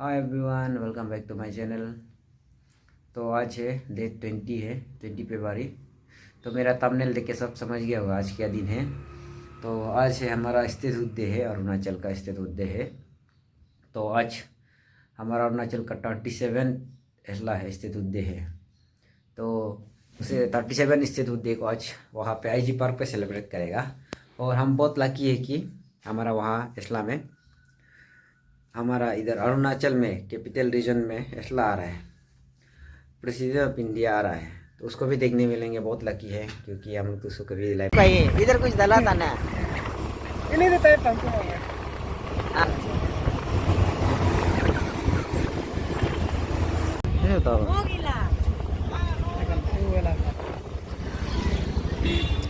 Hi everyone, welcome back to my channel. तो आज है डेट 20 है, 20 फरवरी। तो मेरा थंबनेल देख के सब समझ गया होगा आज क्या दिन है। तो आज है हमारा स्टेट डे है, अरुणाचल का स्टेट डे है। तो आज हमारा अरुणाचल का 37 एसला है स्टेट डे है। तो उसे 37 स्टेट डे को आज वहाँ पे आईजी पार्क पे सेलिब्रेट करेगा। और हम बहुत लकी है कि हमारा वहाँ एसला में, हमारा इधर अरुणाचल में कैपिटल रीजन में एसला आ रहा है, प्रेसिडेंट ऑफ इंडिया आ रहा है। तो उसको भी देखने मिलेंगे, बहुत लकी है क्योंकि हम लोग तो उसको कभी लाइव इधर कुछ दला था ना। ini dia tayo tangko mo. ये तो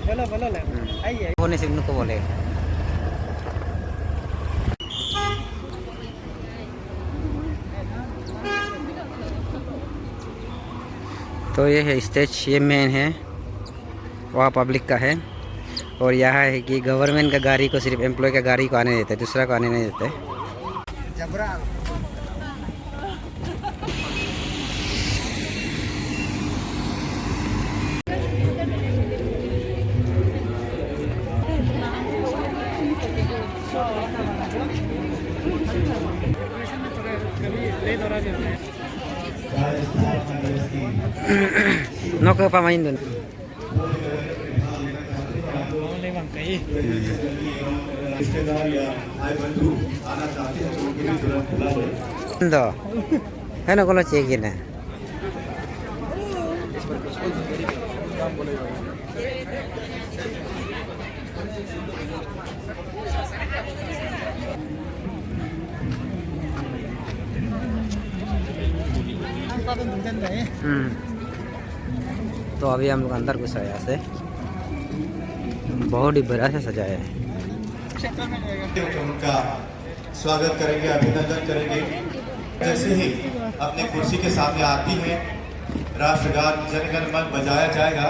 Wala wala lang. Ay ay. होने से उनको बोले। तो ये है स्टेज, ये मेन है, वहाँ पब्लिक का है। और यहाँ है कि गवर्नमेंट का गाड़ी को सिर्फ एम्प्लॉय का गाड़ी को आने देते हैं, दूसरा को आने नहीं देते। Jabra. No ke pamain dun. Ndo. Ano ko lo check-in na. तो अभी हम लोग अंदर घुसा है, यहाँ से बहुत ही बड़ा से सजाया है। उनका स्वागत करेंगे, अभिनंदन करेंगे। जैसे ही अपने कुर्सी के सामने आती है, राष्ट्रगान जनगण मन बजाया जाएगा।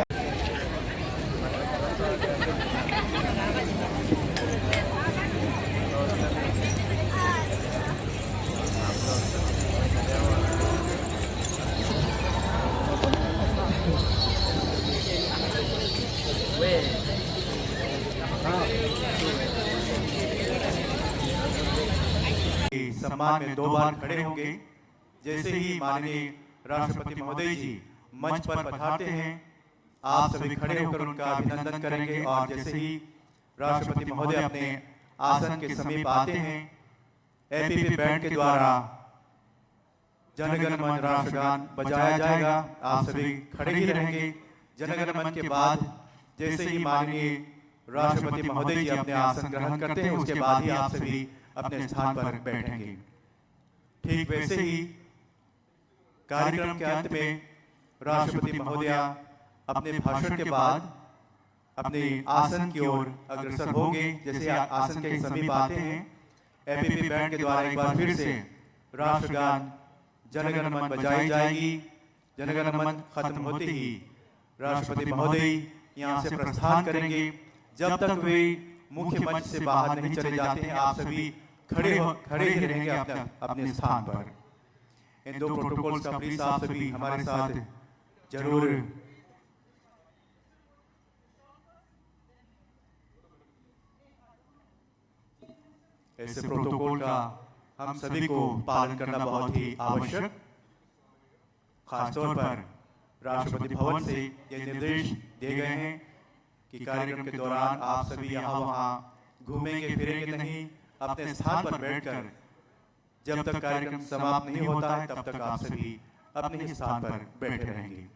सम्मान में 2 बार खड़े होंगे। जैसे ही माननीय राष्ट्रपति महोदय जी मंच पर पधारते हैं, आप सभी खड़े होकर उनका अभिनंदन करेंगे। और जैसे ही राष्ट्रपति महोदय अपने आसन के समीप आते हैं, एपीपी बैंड के द्वारा जनगण मन राष्ट्रगान बजाया जाएगा। आप सभी खड़े ही रहेंगे। जनगण मन के बाद जैसे ही माननीय राष्ट्रपति महोदय जी अपने आसन ग्रहण करते हैं, उसके बाद ही आप सभी अपने स्थान पर बैठेंगे। ठीक वैसे ही कार्यक्रम के अंत में राष्ट्रपति महोदया अपने भाषण के बाद अपने आसन की ओर अग्रसर होंगे। जैसे आसन के समीप आते हैं, एपीपी बैंड के द्वारा एक बार फिर से राष्ट्रगान जनगण मन बजाई जाएगी। जनगण मन खत्म होते ही राष्ट्रपति महोदय यहाँ से प्रस्थान करेंगे। जब तक वे मुख्य मंच से बाहर नहीं चले जाते हैं, आप सभी खड़े ही रहेंगे अपने स्थान पर। इन 2 प्रोटोकॉल्स का प्लीज आप सभी हमारे साथ जरूर ऐसे प्रोटोकॉल का हम सभी को पालन करना बहुत ही आवश्यक। खासतौर पर राष्ट्रपति भवन से ये निर्देश दिए गए हैं कि कार्यक्रम के दौरान आप सभी यहाँ वहाँ घूमेंगे फिरेंगे नहीं। अपने स्थान पर बैठकर जब तक कार्यक्रम समाप्त नहीं होता है, तब तक आप सभी अपने ही स्थान पर बैठे रहेंगे।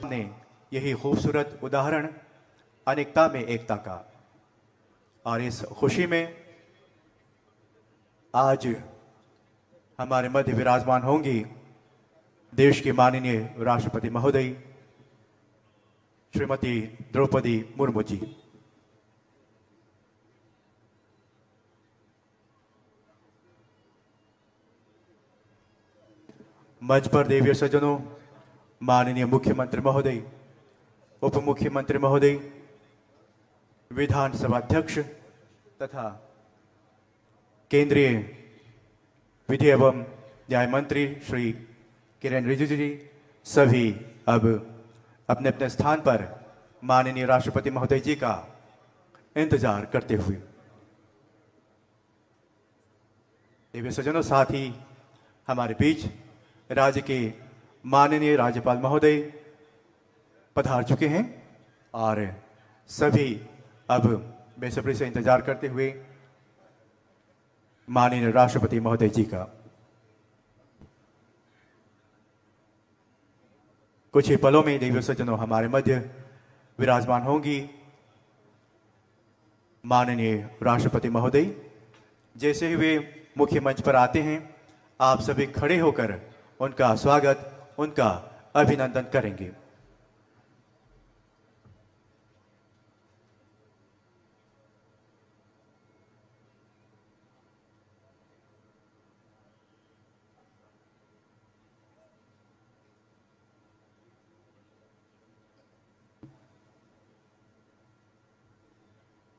ने यही खूबसूरत उदाहरण अनेकता में एकता का। और इस खुशी में आज हमारे मध्य विराजमान होंगी देश की माननीय राष्ट्रपति महोदय श्रीमती द्रौपदी मुर्मू जी। मंच पर देवीय सज्जनों, माननीय मुख्यमंत्री महोदय, उप मुख्यमंत्री महोदय, विधानसभा अध्यक्ष तथा केंद्रीय विधि एवं न्याय मंत्री श्री किरेन रिजिजू जी सभी अब अपने अपने स्थान पर माननीय राष्ट्रपति महोदय जी का इंतजार करते हुए। देवी सज्जनों, साथ ही हमारे बीच राज्य के माननीय राज्यपाल महोदय पधार चुके हैं और सभी अब बेसब्री से इंतजार करते हुए माननीय राष्ट्रपति महोदय जी का। कुछ ही पलों में देवी सज्जनों हमारे मध्य विराजमान होंगी माननीय राष्ट्रपति महोदय। जैसे ही वे मुख्य मंच पर आते हैं, आप सभी खड़े होकर उनका स्वागत, उनका अभिनंदन करेंगे।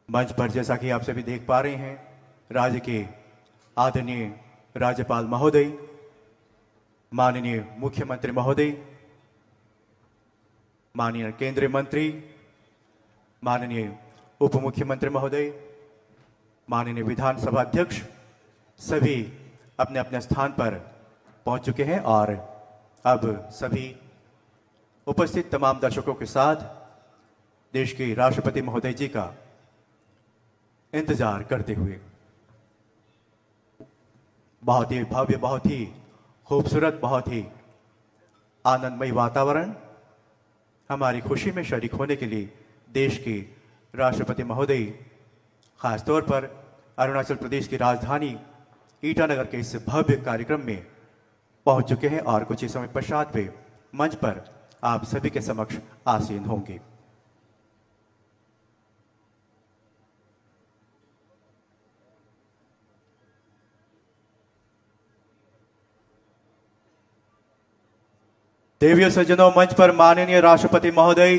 मंच पर जैसा कि आप सभी देख पा रहे हैं, राज्य के आदरणीय राज्यपाल महोदय, माननीय मुख्यमंत्री महोदय, माननीय केंद्रीय मंत्री, माननीय उप मुख्यमंत्री महोदय, माननीय विधानसभा अध्यक्ष सभी अपने अपने स्थान पर पहुंच चुके हैं और अब सभी उपस्थित तमाम दर्शकों के साथ देश के राष्ट्रपति महोदय जी का इंतजार करते हुए बहुत ही भव्य, बहुत ही खूबसूरत, बहुत ही आनंदमय वातावरण हमारी खुशी में शरीक होने के लिए देश के राष्ट्रपति महोदय खासतौर पर अरुणाचल प्रदेश की राजधानी ईटानगर के इस भव्य कार्यक्रम में पहुंच चुके हैं और कुछ ही समय पश्चात वे मंच पर आप सभी के समक्ष आसीन होंगे। देवीय सज्जनों, मंच पर माननीय राष्ट्रपति महोदय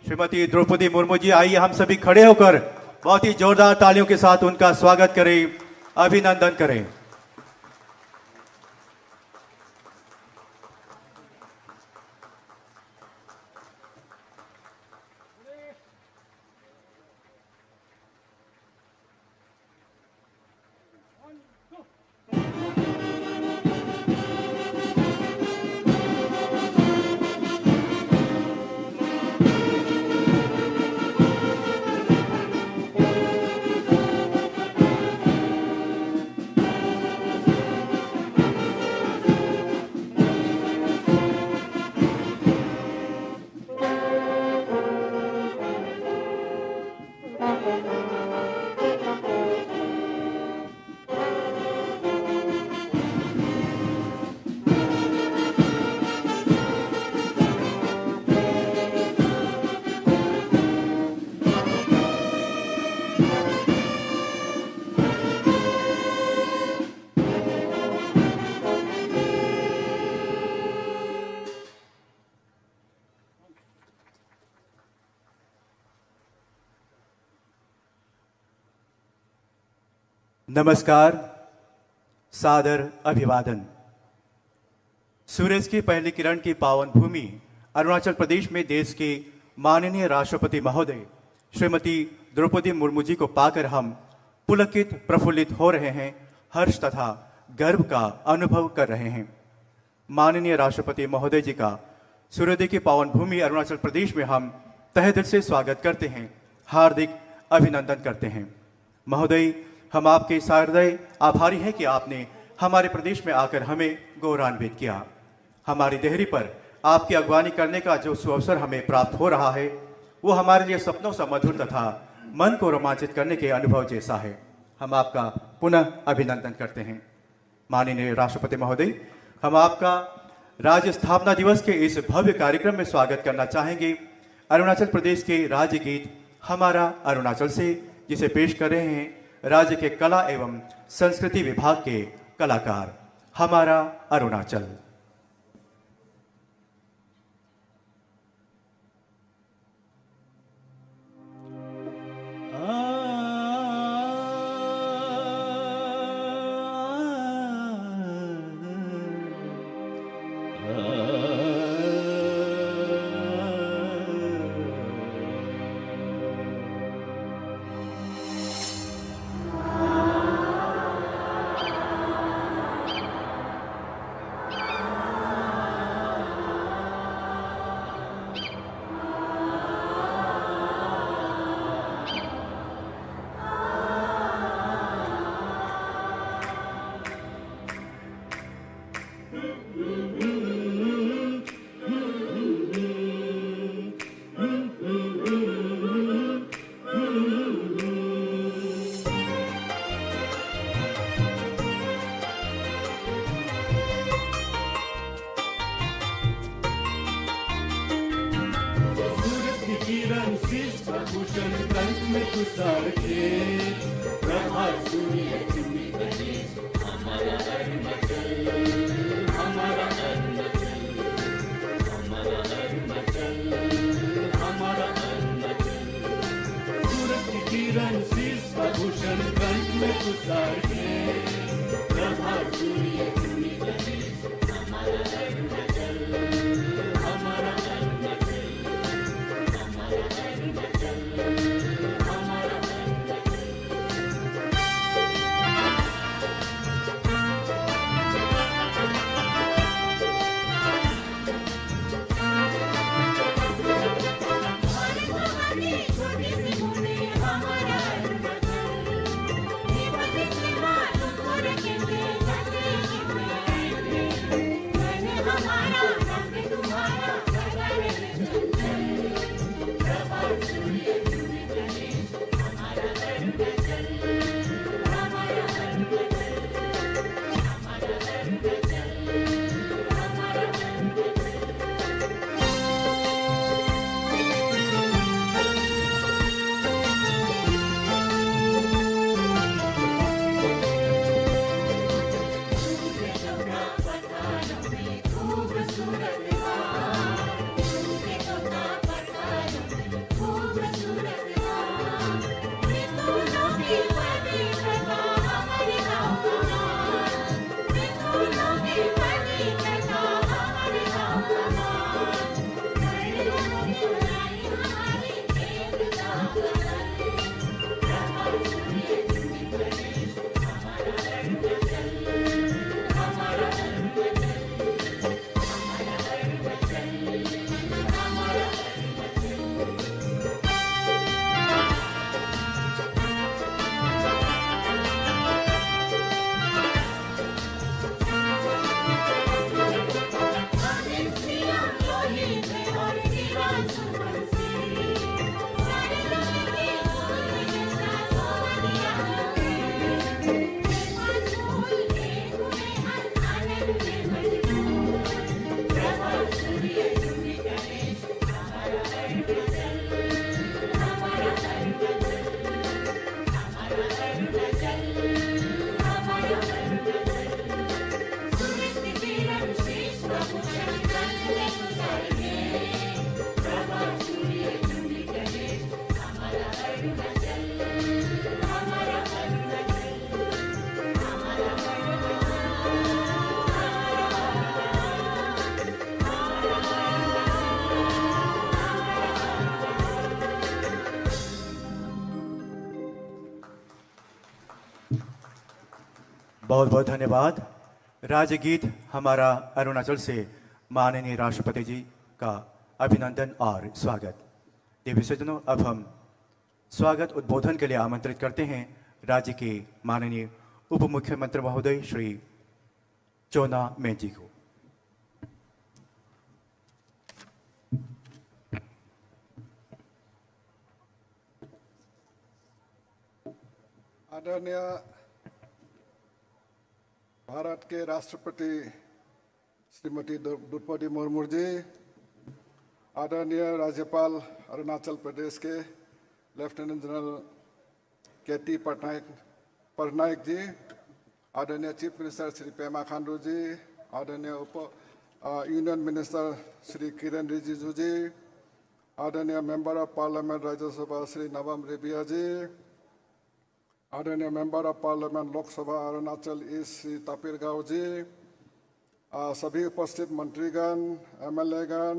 श्रीमती द्रौपदी मुर्मू जी, आइए हम सभी खड़े होकर बहुत ही जोरदार तालियों के साथ उनका स्वागत करें, अभिनंदन करें। नमस्कार, सादर अभिवादन। सूरज की पहली किरण की पावन भूमि अरुणाचल प्रदेश में देश के माननीय राष्ट्रपति महोदय श्रीमती द्रौपदी मुर्मू जी को पाकर हम पुलकित प्रफुल्लित हो रहे हैं, हर्ष तथा गर्व का अनुभव कर रहे हैं। माननीय राष्ट्रपति महोदय जी का सूर्योदय की पावन भूमि अरुणाचल प्रदेश में हम तहे दिल से स्वागत करते हैं, हार्दिक अभिनंदन करते हैं। महोदय, हम आपके सहृदय आभारी हैं कि आपने हमारे प्रदेश में आकर हमें गौरवान्वित किया, हमारी देहरी पर आपकी अगवानी करने का जो सुअवसर हमें प्राप्त हो रहा है वो हमारे लिए सपनों सा मधुर तथा मन को रोमांचित करने के अनुभव जैसा है। हम आपका पुनः अभिनंदन करते हैं। माननीय राष्ट्रपति महोदय, हम आपका राज्य स्थापना दिवस के इस भव्य कार्यक्रम में स्वागत करना चाहेंगे अरुणाचल प्रदेश के राज्य गीत हमारा अरुणाचल से, जिसे पेश कर रहे हैं राज्य के कला एवं संस्कृति विभाग के कलाकार। हमारा अरुणाचल। बहुत बहुत धन्यवाद। राज्य गीत हमारा अरुणाचल से माननीय राष्ट्रपति जी का अभिनंदन और स्वागत। देवी सज्जनों, अब हम स्वागत उद्बोधन के लिए आमंत्रित करते हैं राज्य के माननीय उप मुख्यमंत्री महोदय श्री चोना मेन जी को। आदरणीय भारत के राष्ट्रपति श्रीमती द्रौपदी मुर्मू जी, आदरणीय राज्यपाल अरुणाचल प्रदेश के lieutenant general K T Patnaik ji, आदरणीय चीफ मिनिस्टर श्री पेमा खांडू जी, आदरणीय यूनियन मिनिस्टर श्री किरण रिजिजू जी, आदरणीय member of parliament Rajya Sabha Shri नवम रेबिया जी, आदरणीय member of parliament Lok Sabha Arunachal east Shri Tapir Gao ji, सभी उपस्थित मंत्रीगण, एमएलएगण,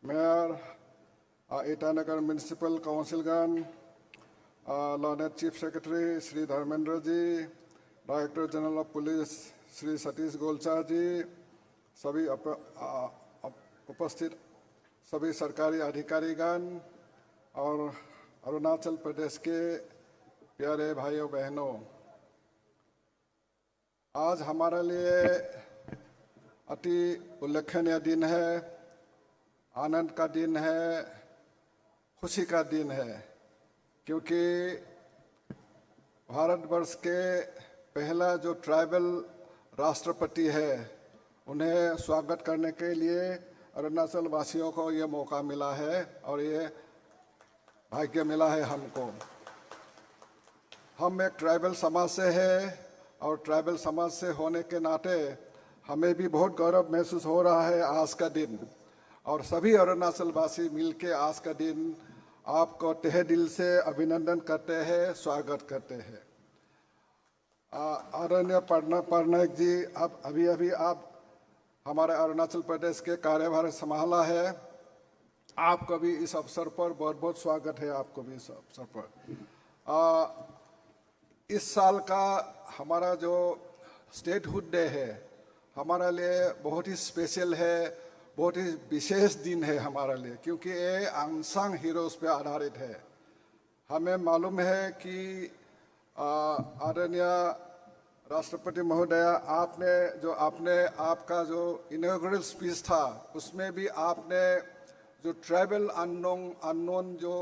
मेयर, ईटानगर म्यूनिसिपल काउंसिलगण, lord chief secretary Shri Dharmendra ji, director general of police Shri Satish Golcha ji, सभी उपस्थित सभी सरकारी अधिकारीगण और अरुणाचल प्रदेश के प्यारे भाइयों बहनों, आज हमारे लिए अति उल्लेखनीय दिन है, आनंद का दिन है, खुशी का दिन है, क्योंकि भारतवर्ष के पहला जो ट्राइबल राष्ट्रपति है उन्हें स्वागत करने के लिए अरुणाचल वासियों को ये मौका मिला है और ये भाग्य मिला है हमको। हम एक ट्राइबल समाज से है और ट्राइबल समाज से होने के नाते हमें भी बहुत गौरव महसूस हो रहा है आज का दिन, और सभी अरुणाचल वासी मिलके आज का दिन आपको तहे दिल से अभिनंदन करते हैं, स्वागत करते हैं। आदरणीय पटनायक जी, अब अभी आप हमारे अरुणाचल प्रदेश के कार्यभार संभाला है, आपको भी इस अवसर पर बहुत बहुत स्वागत है। आपको भी इस अवसर पर इस साल का हमारा जो स्टेटहुड डे है हमारे लिए बहुत ही स्पेशल है, बहुत ही विशेष दिन है हमारे लिए, क्योंकि ये अनसंग हीरोज पे आधारित है। हमें मालूम है कि आदरणीय राष्ट्रपति महोदय, आपका जो इनॉग्रेशन स्पीच था उसमें भी आपने जो ट्राइबल अननोन जो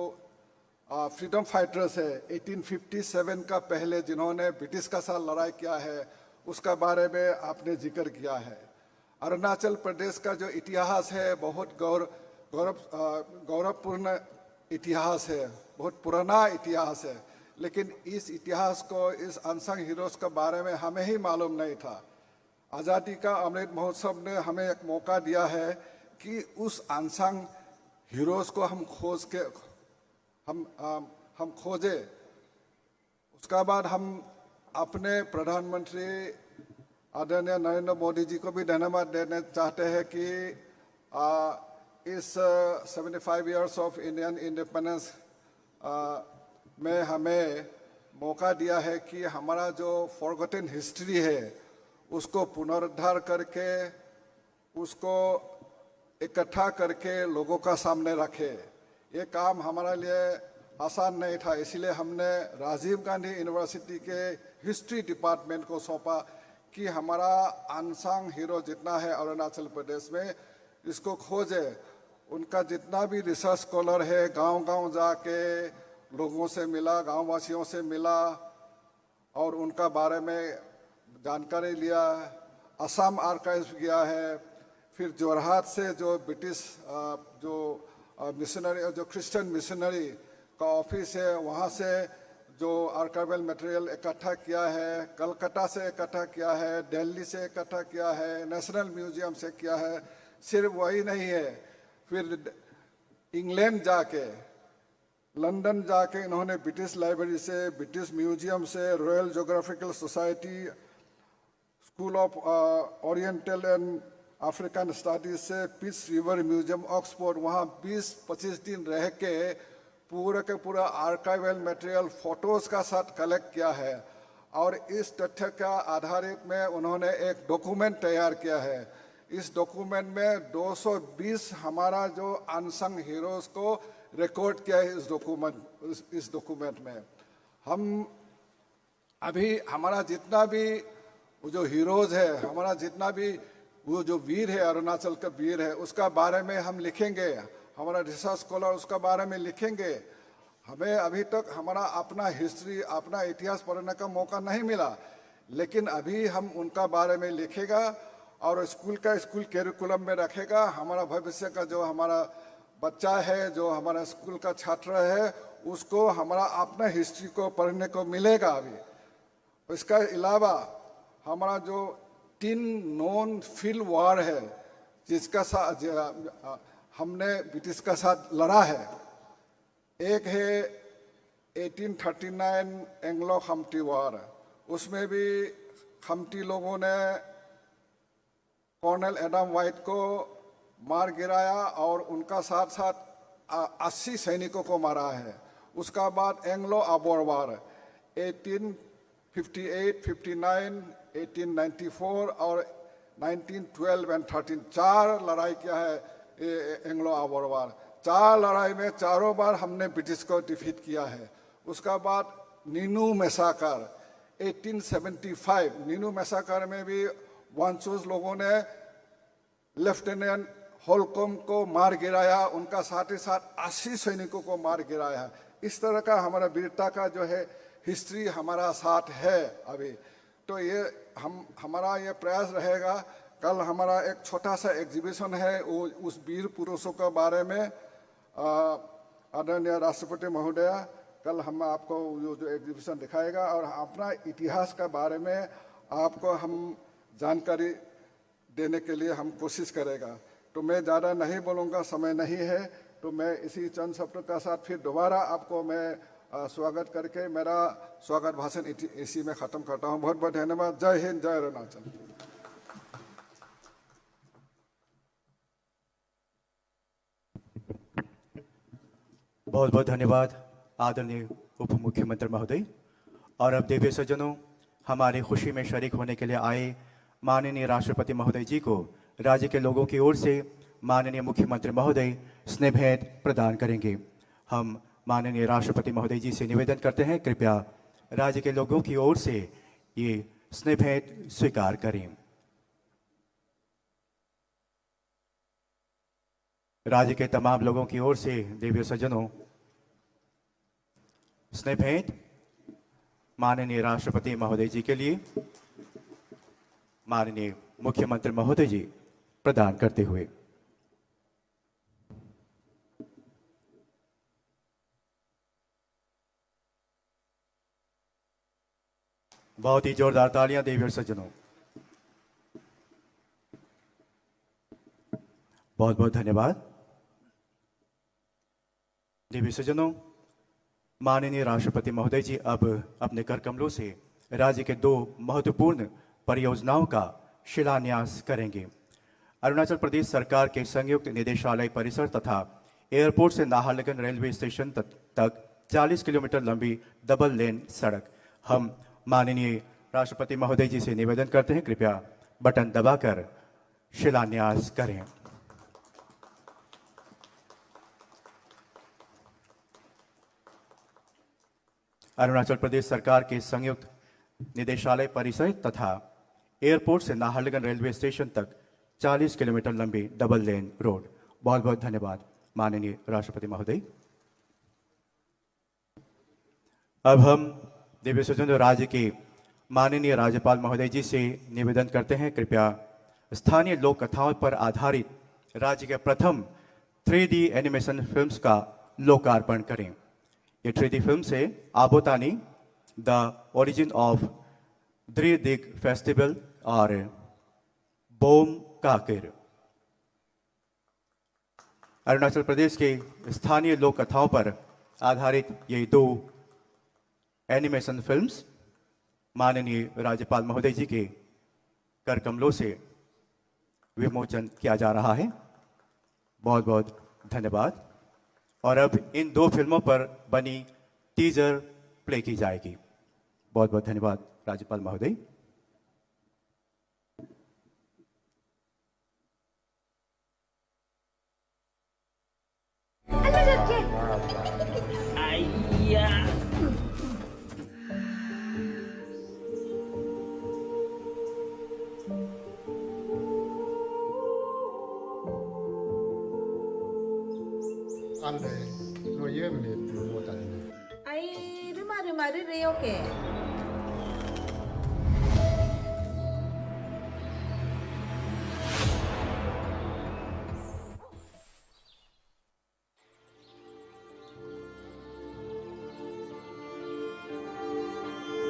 फ्रीडम फाइटर्स है 1857 का पहले जिन्होंने ब्रिटिश का साथ लड़ाई किया है उसका बारे में आपने जिक्र किया है। अरुणाचल प्रदेश का जो इतिहास है बहुत गौरवपूर्ण इतिहास है, बहुत पुराना इतिहास है, लेकिन इस इतिहास को, इस अनसंग हीरोज के बारे में हमें ही मालूम नहीं था। आज़ादी का अमृत महोत्सव ने हमें एक मौका दिया है कि उस अनसंग हीरोज को हम खोजे। उसका बाद हम अपने प्रधानमंत्री आदरणीय नरेंद्र मोदी जी को भी धन्यवाद देना चाहते हैं कि इस 75 इयर्स ऑफ इंडियन इंडिपेंडेंस में हमें मौका दिया है कि हमारा जो फॉरगॉटन हिस्ट्री है उसको पुनरुद्धार करके, उसको इकट्ठा करके लोगों का सामने रखे। ये काम हमारे लिए आसान नहीं था, इसलिए हमने राजीव गांधी यूनिवर्सिटी के हिस्ट्री डिपार्टमेंट को सौंपा कि हमारा अनसंग हीरो जितना है अरुणाचल प्रदेश में इसको खोजे। उनका जितना भी रिसर्च स्कॉलर है गांव-गांव जाके लोगों से मिला, गांव वासियों से मिला और उनका बारे में जानकारी लिया। असम आर्काइव्स गया है, फिर जोरहाट से जो ब्रिटिश जो मिशनरी, जो क्रिश्चियन मिशनरी का ऑफिस है वहाँ से जो आर्काइवल मटेरियल इकट्ठा किया है, कलकत्ता से इकट्ठा किया है, दिल्ली से इकट्ठा किया है, नेशनल म्यूजियम से किया है। सिर्फ वही नहीं है, फिर इंग्लैंड जाके, लंदन जाके इन्होंने ब्रिटिश लाइब्रेरी से, ब्रिटिश म्यूजियम से, royal geographical society, school of oriental and African studies से, पीस रिवर म्यूजियम ऑक्सफोर्ड, वहाँ 20-25 दिन रह के पूरा के पूरा आर्काइवल मटेरियल फोटोज का साथ कलेक्ट किया है। और इस तथ्य का आधारित में उन्होंने एक डॉक्यूमेंट तैयार किया है। इस डॉक्यूमेंट में 220 हमारा जो अनसंग हीरोज को रिकॉर्ड किया है इस डॉक्यूमेंट में। हम अभी हमारा जितना भी वो जो हीरोज है, हमारा जितना भी वो जो वीर है, अरुणाचल का वीर है, उसका बारे में हम लिखेंगे, हमारा रिसर्च स्कॉलर उसका बारे में लिखेंगे। हमें अभी तक हमारा अपना हिस्ट्री, अपना इतिहास पढ़ने का मौका नहीं मिला, लेकिन अभी हम उनका बारे में लिखेगा और स्कूल कैरिकुलम में रखेगा। हमारा भविष्य का जो हमारा बच्चा है, जो हमारा स्कूल का छात्र है, उसको हमारा अपना हिस्ट्री को पढ़ने को मिलेगा अभी। इसका अलावा हमारा जो 3 नॉन फील्ड वॉर है, जिसका साथ हमने ब्रिटिश का साथ लड़ा है। एक है 1839 एंग्लो खमटी वॉर, उसमें भी खमटी लोगों ने कर्नल एडम वाइट को मार गिराया और उनका साथ साथ 80 सैनिकों को मारा है। उसका बाद एंग्लो अबोर वॉर 1858, 59, 1894 और 1912 एंड 13, 4 लड़ाई किया है एंग्लो अबोर वॉर। 4 लड़ाई में चारों बार हमने ब्रिटिश को डिफीट किया है। उसका बाद नीनू मैसाकर 1875, नीनू मैसाकर में भी वांचूस लोगों ने लेफ्टिनेंट होलकॉम को मार गिराया, उनका साथ ही साथ 80 सैनिकों को मार गिराया। इस तरह का हमारा वीरता का जो है हिस्ट्री हमारा साथ है अभी। तो ये हमारा ये प्रयास रहेगा। कल हमारा एक छोटा सा एग्जीबिशन है, वो उस वीर पुरुषों के बारे में आदरणीय राष्ट्रपति महोदय कल हम आपको जो एग्जीबिशन दिखाएगा और अपना इतिहास के बारे में आपको हम जानकारी देने के लिए हम कोशिश करेगा। तो मैं ज़्यादा नहीं बोलूँगा, समय नहीं है, तो मैं इसी चंद शब्दों के साथ फिर दोबारा आपको मैं स्वागत करके मेरा स्वागत भाषण इसी में ख़त्म करता हूँ। बहुत बहुत धन्यवाद। जय हिंद, जय अरुणाचल। बहुत बहुत धन्यवाद आदरणीय उप मुख्यमंत्री महोदय। और अब देवी सज्जनों, हमारी खुशी में शरीक होने के लिए आए माननीय राष्ट्रपति महोदय जी को राज्य के लोगों की ओर से माननीय मुख्यमंत्री महोदय स्नेह भेंट प्रदान करेंगे। हम माननीय राष्ट्रपति महोदय जी से निवेदन करते हैं, कृपया राज्य के लोगों की ओर से ये स्नेह भेंट स्वीकार करें। राज्य के तमाम लोगों की ओर से देवी सज्जनों, स्नेह भेंट माननीय राष्ट्रपति महोदय जी के लिए माननीय मुख्यमंत्री महोदय जी प्रदान करते हुए। बहुत ही जोरदार तालियां देवी और सज्जनों। बहुत बहुत धन्यवाद। देवी सज्जनों, माननीय राष्ट्रपति महोदय जी अब अपने कर कमलों से राज्य के 2 महत्वपूर्ण परियोजनाओं का शिलान्यास करेंगे। अरुणाचल प्रदेश सरकार के संयुक्त निदेशालय परिसर तथा एयरपोर्ट से नाहरलगुन रेलवे स्टेशन तक 40 किलोमीटर लंबी डबल लेन सड़क। हम माननीय राष्ट्रपति महोदय जी से निवेदन करते हैं, कृपया बटन दबाकर शिलान्यास करें। अरुणाचल प्रदेश सरकार के संयुक्त निदेशालय परिसर तथा एयरपोर्ट से नाहरलगुन रेलवे स्टेशन तक 40 किलोमीटर लंबी डबल लेन रोड। बहुत बहुत धन्यवाद माननीय राष्ट्रपति महोदय। अब हम देवी सज्जनों, राज्य के माननीय राज्यपाल महोदय जी से निवेदन करते हैं, कृपया स्थानीय लोक कथाओं पर आधारित राज्य के प्रथम 3D एनिमेशन फिल्म्स का लोकार्पण करें। ये 3D फिल्म से आबोतानी, द ओरिजिन ऑफ द्रिदिक फेस्टिवल और बोम काकिर। अरुणाचल प्रदेश के स्थानीय लोक कथाओं पर आधारित ये 2 एनिमेशन फिल्म्स माननीय राज्यपाल महोदय जी के कर कमलों से विमोचन किया जा रहा है। बहुत बहुत धन्यवाद। और अब इन 2 फिल्मों पर बनी टीजर प्ले की जाएगी। बहुत बहुत धन्यवाद राज्यपाल महोदय। Ande Rồi với mình thì mua tại Ay, rumah ri oke.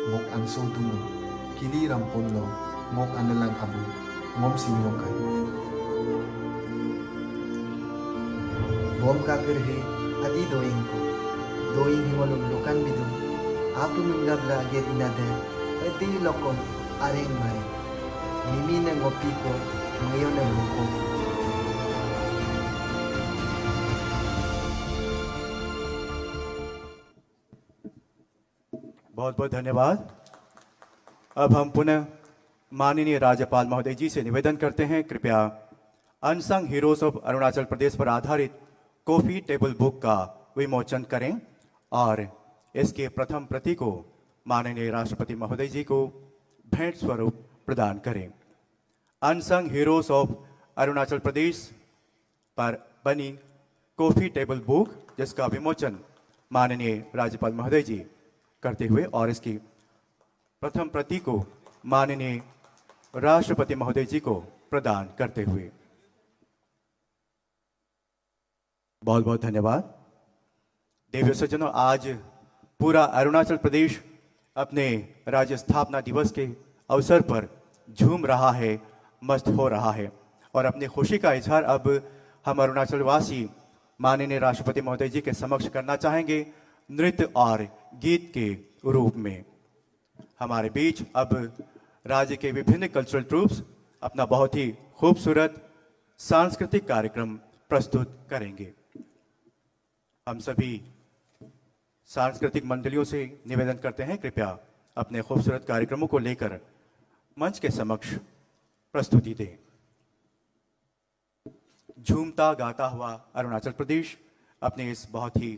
Ngok an so tumu kili rampon lo ngok analang abu ngom sinyo kai bom ka he adi doing hiwalong lokan bidu aku menggabla get inade adi lokon areng mai mimi na ngopi ko ngayon na luko बहुत बहुत धन्यवाद। अब हम पुनः माननीय राज्यपाल महोदय जी से निवेदन करते हैं, कृपया unsung heroes of Arunachal Pradesh पर आधारित कॉफी टेबल बुक का विमोचन करें और इसके प्रथम प्रति को माननीय राष्ट्रपति महोदय जी को भेंट स्वरूप प्रदान करें। Unsung heroes of Arunachal Pradesh पर बनी कॉफी टेबल बुक जिसका विमोचन माननीय राज्यपाल महोदय जी करते हुए और इसकी प्रथम प्रति को माननीय राष्ट्रपति महोदय जी को प्रदान करते हुए। बहुत बहुत धन्यवाद। देवी सज्जनों, आज पूरा अरुणाचल प्रदेश अपने राज्य स्थापना दिवस के अवसर पर झूम रहा है, मस्त हो रहा है और अपनी खुशी का इजहार अब हम अरुणाचल वासी माननीय राष्ट्रपति महोदय जी के समक्ष करना चाहेंगे नृत्य और गीत के रूप में। हमारे बीच अब राज्य के विभिन्न कल्चरल ट्रूप्स अपना बहुत ही खूबसूरत सांस्कृतिक कार्यक्रम प्रस्तुत करेंगे। हम सभी सांस्कृतिक मंडलियों से निवेदन करते हैं, कृपया अपने खूबसूरत कार्यक्रमों को लेकर मंच के समक्ष प्रस्तुति दें। झूमता गाता हुआ अरुणाचल प्रदेश अपने इस बहुत ही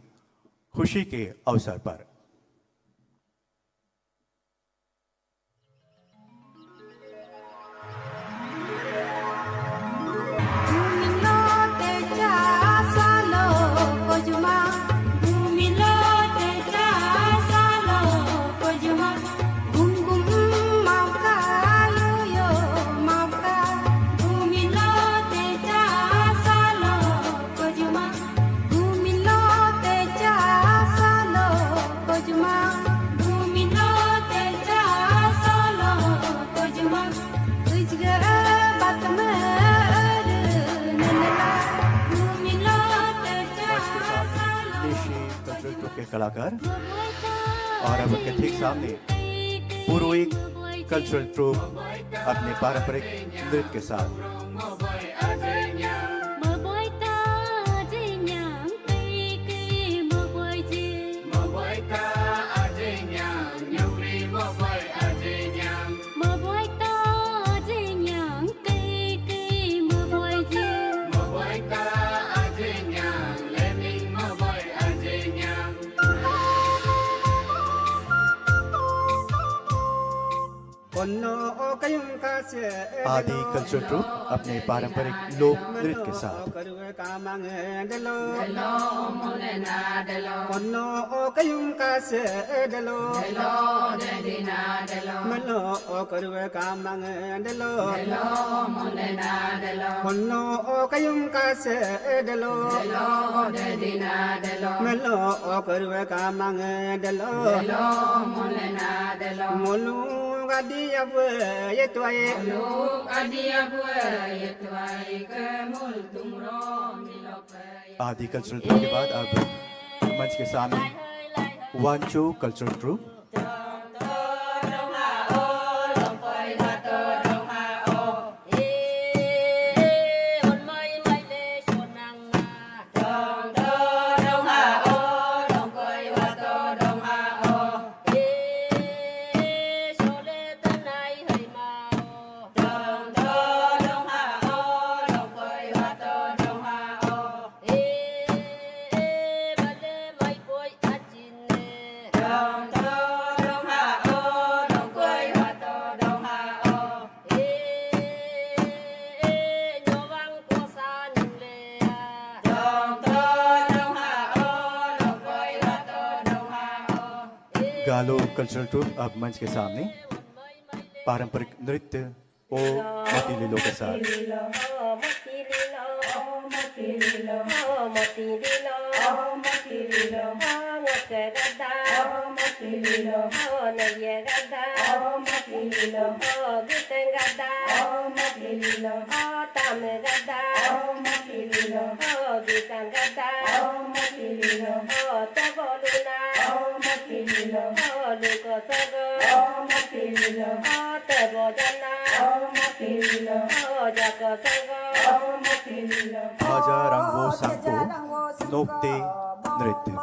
खुशी के अवसर पर कलाकार और अब उनके ठीक सामने पूर्वी कल्चरल ट्रूप अपने पारंपरिक नृत्य के साथ। आदि कल्चरल ट्रूप अपने पारंपरिक लोक नृत्य के साथ। आदि कल्चरल ट्रूप के बाद अब मंच के सामने Wancho cultural troupe. Cultural troupe अब मंच के सामने पारंपरिक नृत्य ओ मती लीलो के साथ। Aja Rangwo Sangko Nokte Nritya।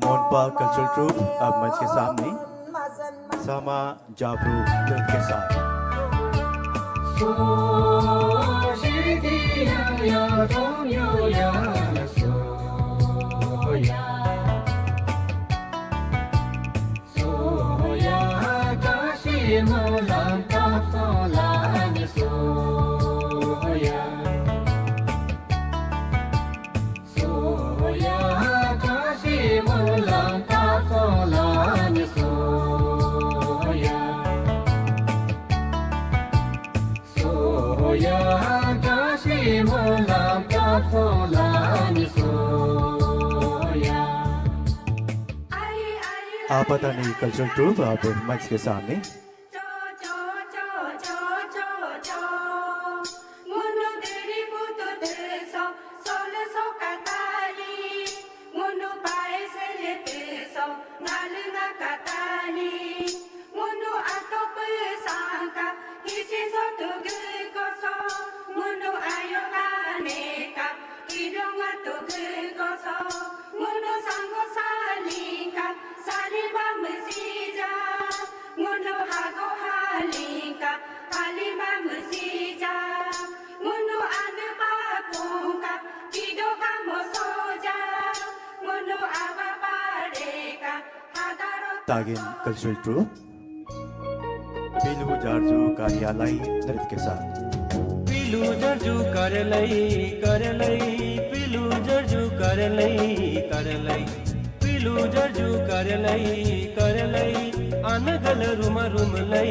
Monpa cultural troupe अब मंच के सामने सामा जाबरू नृत्य के साथ। आपतानी कल्चरल ट्रूप अब मंच के सामने तागिन कल्चरल ट्रूप पिलु जार्जू कार्यालय नृत्य के साथ। पिलु जर्जू करलै पिलु जर्जू करलै पिलु जर्जू करलै अनगल रुमलै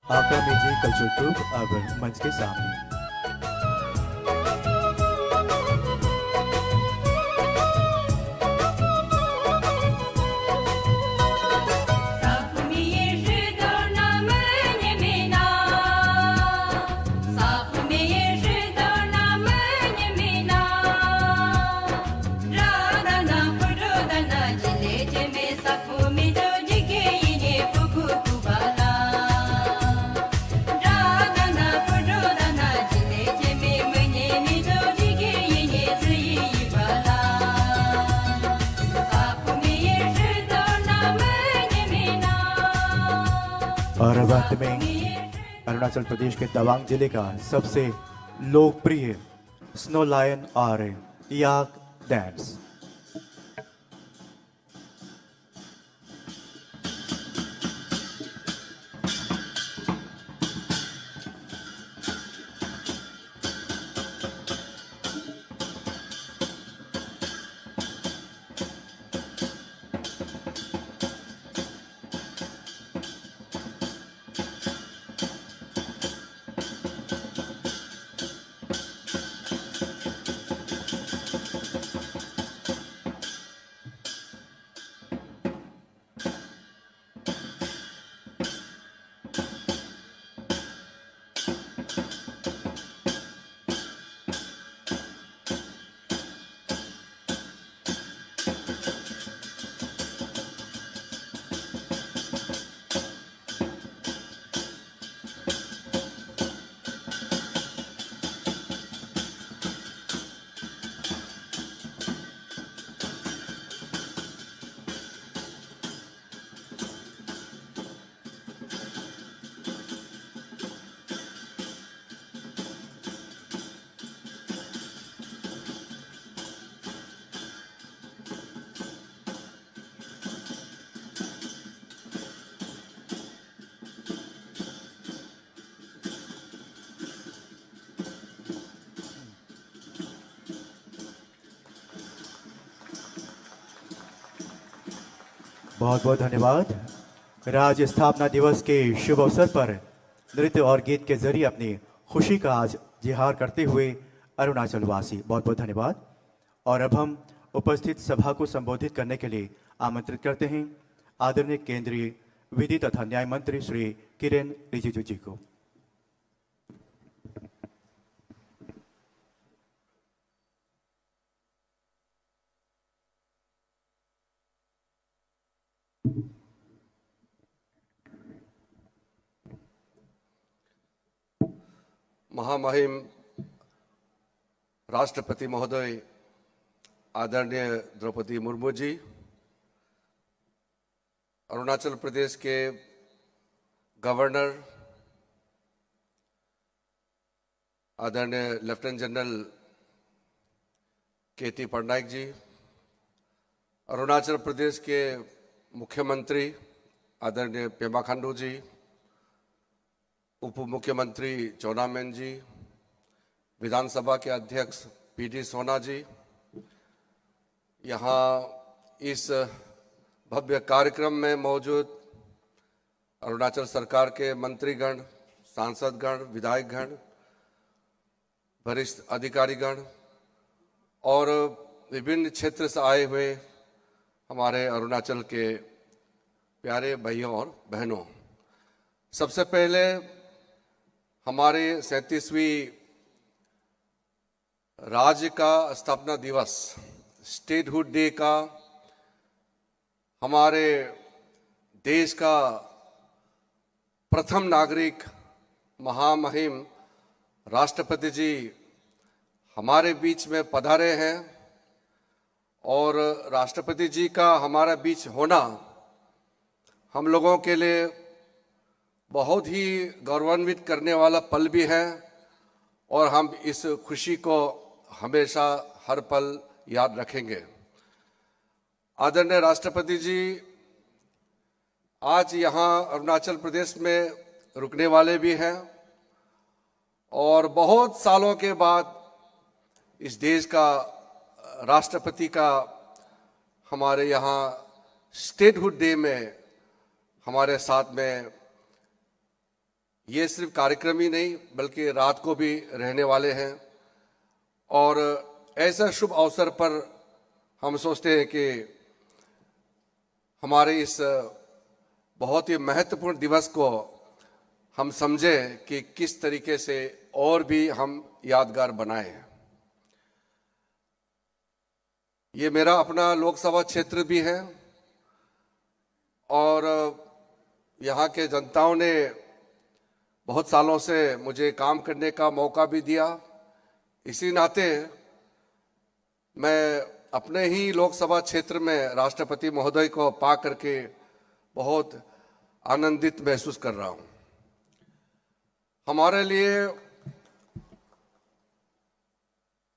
आपका मेजे कल्चरल ट्रूप अब मंच के सामने। और अब अंत में अरुणाचल प्रदेश के तवांग जिले का सबसे लोकप्रिय स्नो लायन और याक डांस। बहुत बहुत धन्यवाद। राज्य स्थापना दिवस के शुभ अवसर पर नृत्य और गीत के जरिए अपनी खुशी का आज इजहार करते हुए अरुणाचल वासी, बहुत बहुत धन्यवाद। और अब हम उपस्थित सभा को संबोधित करने के लिए आमंत्रित करते हैं आदरणीय केंद्रीय विधि तथा न्याय मंत्री श्री किरेन रिजिजू जी को। महामहिम राष्ट्रपति महोदय आदरणीय द्रौपदी मुर्मू जी, अरुणाचल प्रदेश के गवर्नर आदरणीय लेफ्टिनेंट जनरल के.टी. पटनायक जी, अरुणाचल प्रदेश के मुख्यमंत्री आदरणीय पेमा खांडू जी, उप मुख्यमंत्री चौना मेन जी, विधानसभा के अध्यक्ष पी.डी. सोना जी, यहाँ इस भव्य कार्यक्रम में मौजूद अरुणाचल सरकार के मंत्रीगण, सांसदगण, विधायकगण, वरिष्ठ अधिकारीगण और विभिन्न क्षेत्र से आए हुए हमारे अरुणाचल के प्यारे भाइयों और बहनों, सबसे पहले हमारे 37वीं राज्य का स्थापना दिवस स्टेटहुड डे का हमारे देश का प्रथम नागरिक महामहिम राष्ट्रपति जी हमारे बीच में पधारे हैं और राष्ट्रपति जी का हमारे बीच होना हम लोगों के लिए बहुत ही गौरवान्वित करने वाला पल भी है और हम इस खुशी को हमेशा हर पल याद रखेंगे। आदरणीय राष्ट्रपति जी आज यहाँ अरुणाचल प्रदेश में रुकने वाले भी हैं और बहुत सालों के बाद इस देश का राष्ट्रपति का हमारे यहाँ स्टेटहुड डे में हमारे साथ में ये सिर्फ कार्यक्रम ही नहीं बल्कि रात को भी रहने वाले हैं और ऐसा शुभ अवसर पर हम सोचते हैं कि हमारे इस बहुत ही महत्वपूर्ण दिवस को हम समझें कि किस तरीके से और भी हम यादगार बनाएं। ये मेरा अपना लोकसभा क्षेत्र भी है और यहाँ के जनताओं ने बहुत सालों से मुझे काम करने का मौका भी दिया। इसी नाते मैं अपने ही लोकसभा क्षेत्र में राष्ट्रपति महोदय को पा करके बहुत आनंदित महसूस कर रहा हूं। हमारे लिए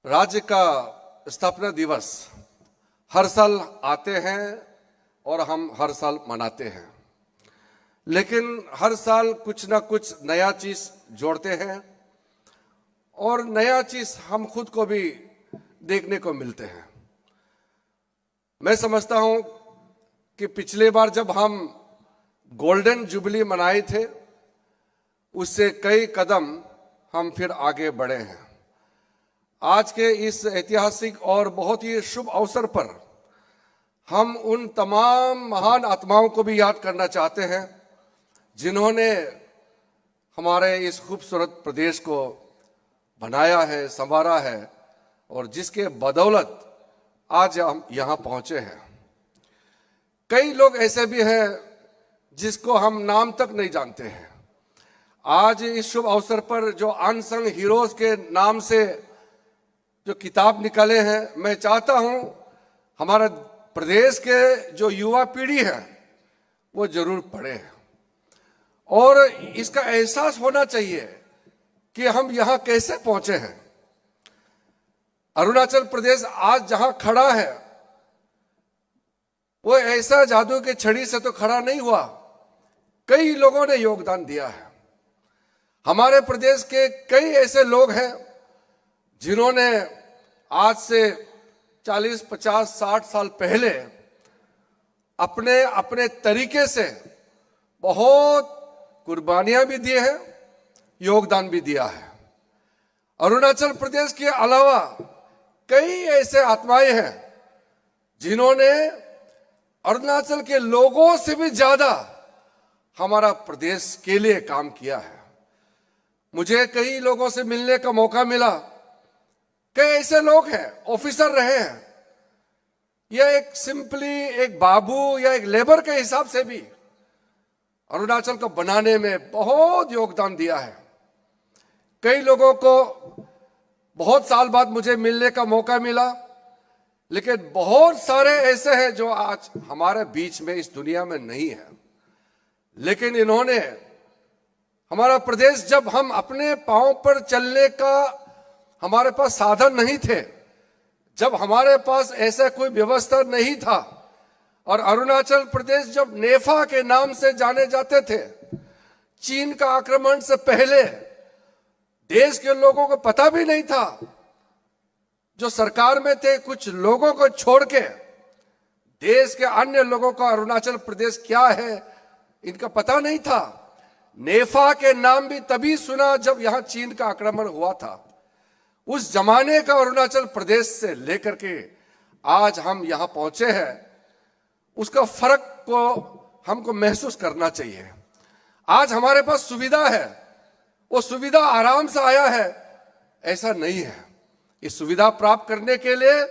राज्य का स्थापना दिवस हर साल आते हैं और हम हर साल मनाते हैं, लेकिन हर साल कुछ ना कुछ नया चीज जोड़ते हैं और नया चीज हम खुद को भी देखने को मिलते हैं। मैं समझता हूं कि पिछले बार जब हम गोल्डन जुबली मनाए थे उससे कई कदम हम फिर आगे बढ़े हैं। आज के इस ऐतिहासिक और बहुत ही शुभ अवसर पर हम उन तमाम महान आत्माओं को भी याद करना चाहते हैं जिन्होंने हमारे इस खूबसूरत प्रदेश को बनाया है, संवारा है और जिसके बदौलत आज हम यहाँ पहुंचे हैं। कई लोग ऐसे भी हैं जिसको हम नाम तक नहीं जानते हैं। आज इस शुभ अवसर पर जो अनसंग हीरोज के नाम से जो किताब निकाले हैं, मैं चाहता हूं हमारा प्रदेश के जो युवा पीढ़ी है वो जरूर पढ़े और इसका एहसास होना चाहिए कि हम यहाँ कैसे पहुंचे हैं। अरुणाचल प्रदेश आज जहां खड़ा है वो ऐसा जादू के छड़ी से तो खड़ा नहीं हुआ, कई लोगों ने योगदान दिया है। हमारे प्रदेश के कई ऐसे लोग हैं जिन्होंने आज से 40, 50, 60 साल पहले अपने अपने तरीके से बहुत कुर्बानियां भी दिए हैं, योगदान भी दिया है। अरुणाचल प्रदेश के अलावा कई ऐसे आत्माएं हैं जिन्होंने अरुणाचल के लोगों से भी ज्यादा हमारा प्रदेश के लिए काम किया है। मुझे कई लोगों से मिलने का मौका मिला। कई ऐसे लोग हैं, ऑफिसर रहे हैं, या एक सिंपली एक बाबू या एक लेबर के हिसाब से भी अरुणाचल को बनाने में बहुत योगदान दिया है। कई लोगों को बहुत साल बाद मुझे मिलने का मौका मिला, लेकिन बहुत सारे ऐसे हैं जो आज हमारे बीच में इस दुनिया में नहीं है। लेकिन इन्होंने हमारा प्रदेश, जब हम अपने पांव पर चलने का हमारे पास साधन नहीं थे, जब हमारे पास ऐसा कोई व्यवस्था नहीं था, और अरुणाचल प्रदेश जब नेफा के नाम से जाने जाते थे, चीन का आक्रमण से पहले देश के लोगों को पता भी नहीं था। जो सरकार में थे कुछ लोगों को छोड़ के देश के अन्य लोगों का अरुणाचल प्रदेश क्या है इनका पता नहीं था। नेफा के नाम भी तभी सुना जब यहां चीन का आक्रमण हुआ था। उस जमाने का अरुणाचल प्रदेश से लेकर के आज हम यहां पहुंचे हैं, उसका फर्क को हमको महसूस करना चाहिए। आज हमारे पास सुविधा है, वो सुविधा आराम से आया है ऐसा नहीं है। इस सुविधा प्राप्त करने के लिए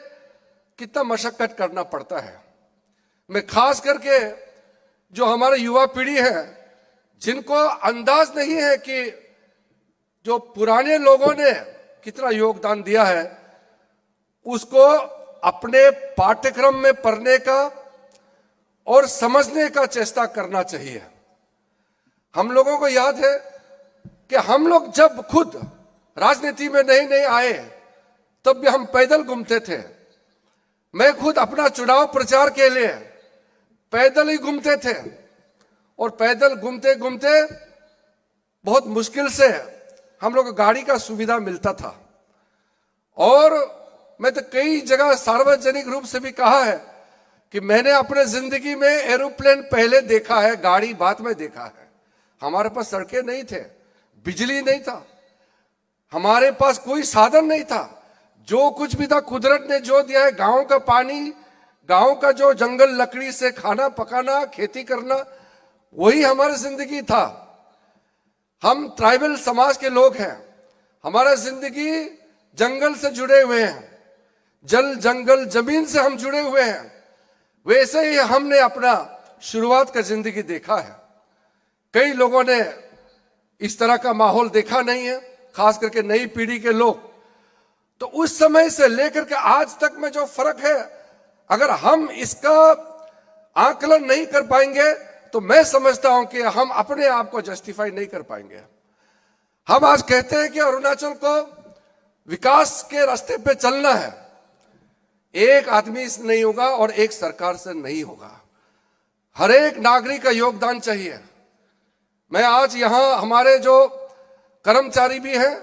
कितना मशक्कत करना पड़ता है। मैं खास करके जो हमारे युवा पीढ़ी है, जिनको अंदाज नहीं है कि जो पुराने लोगों ने कितना योगदान दिया है, उसको अपने पाठ्यक्रम में पढ़ने का और समझने का चेष्टा करना चाहिए। हम लोगों को याद है कि हम लोग जब खुद राजनीति में नहीं आए तब भी हम पैदल घूमते थे। मैं खुद अपना चुनाव प्रचार के लिए पैदल ही घूमते थे, और पैदल घूमते घूमते बहुत मुश्किल से हम लोग को गाड़ी का सुविधा मिलता था। और मैं तो कई जगह सार्वजनिक रूप से भी कहा है कि मैंने अपने जिंदगी में एरोप्लेन पहले देखा है, गाड़ी बाद में देखा है। हमारे पास सड़कें नहीं थे, बिजली नहीं था, हमारे पास कोई साधन नहीं था। जो कुछ भी था कुदरत ने जो दिया है, गांव का पानी, गांव का जो जंगल, लकड़ी से खाना पकाना, खेती करना, वही हमारी जिंदगी था। हम ट्राइबल समाज के लोग हैं, हमारा जिंदगी जंगल से जुड़े हुए हैं, जल जंगल जमीन से हम जुड़े हुए हैं। वैसे ही हमने अपना शुरुआत का जिंदगी देखा है। कई लोगों ने इस तरह का माहौल देखा नहीं है, खास करके नई पीढ़ी के लोग। तो उस समय से लेकर के आज तक में जो फर्क है, अगर हम इसका आकलन नहीं कर पाएंगे तो मैं समझता हूं कि हम अपने आप को जस्टिफाई नहीं कर पाएंगे। हम आज कहते हैं कि अरुणाचल को विकास के रास्ते पे चलना है, एक आदमी से नहीं होगा और एक सरकार से नहीं होगा, हर एक नागरिक का योगदान चाहिए। मैं आज यहां हमारे जो कर्मचारी भी हैं,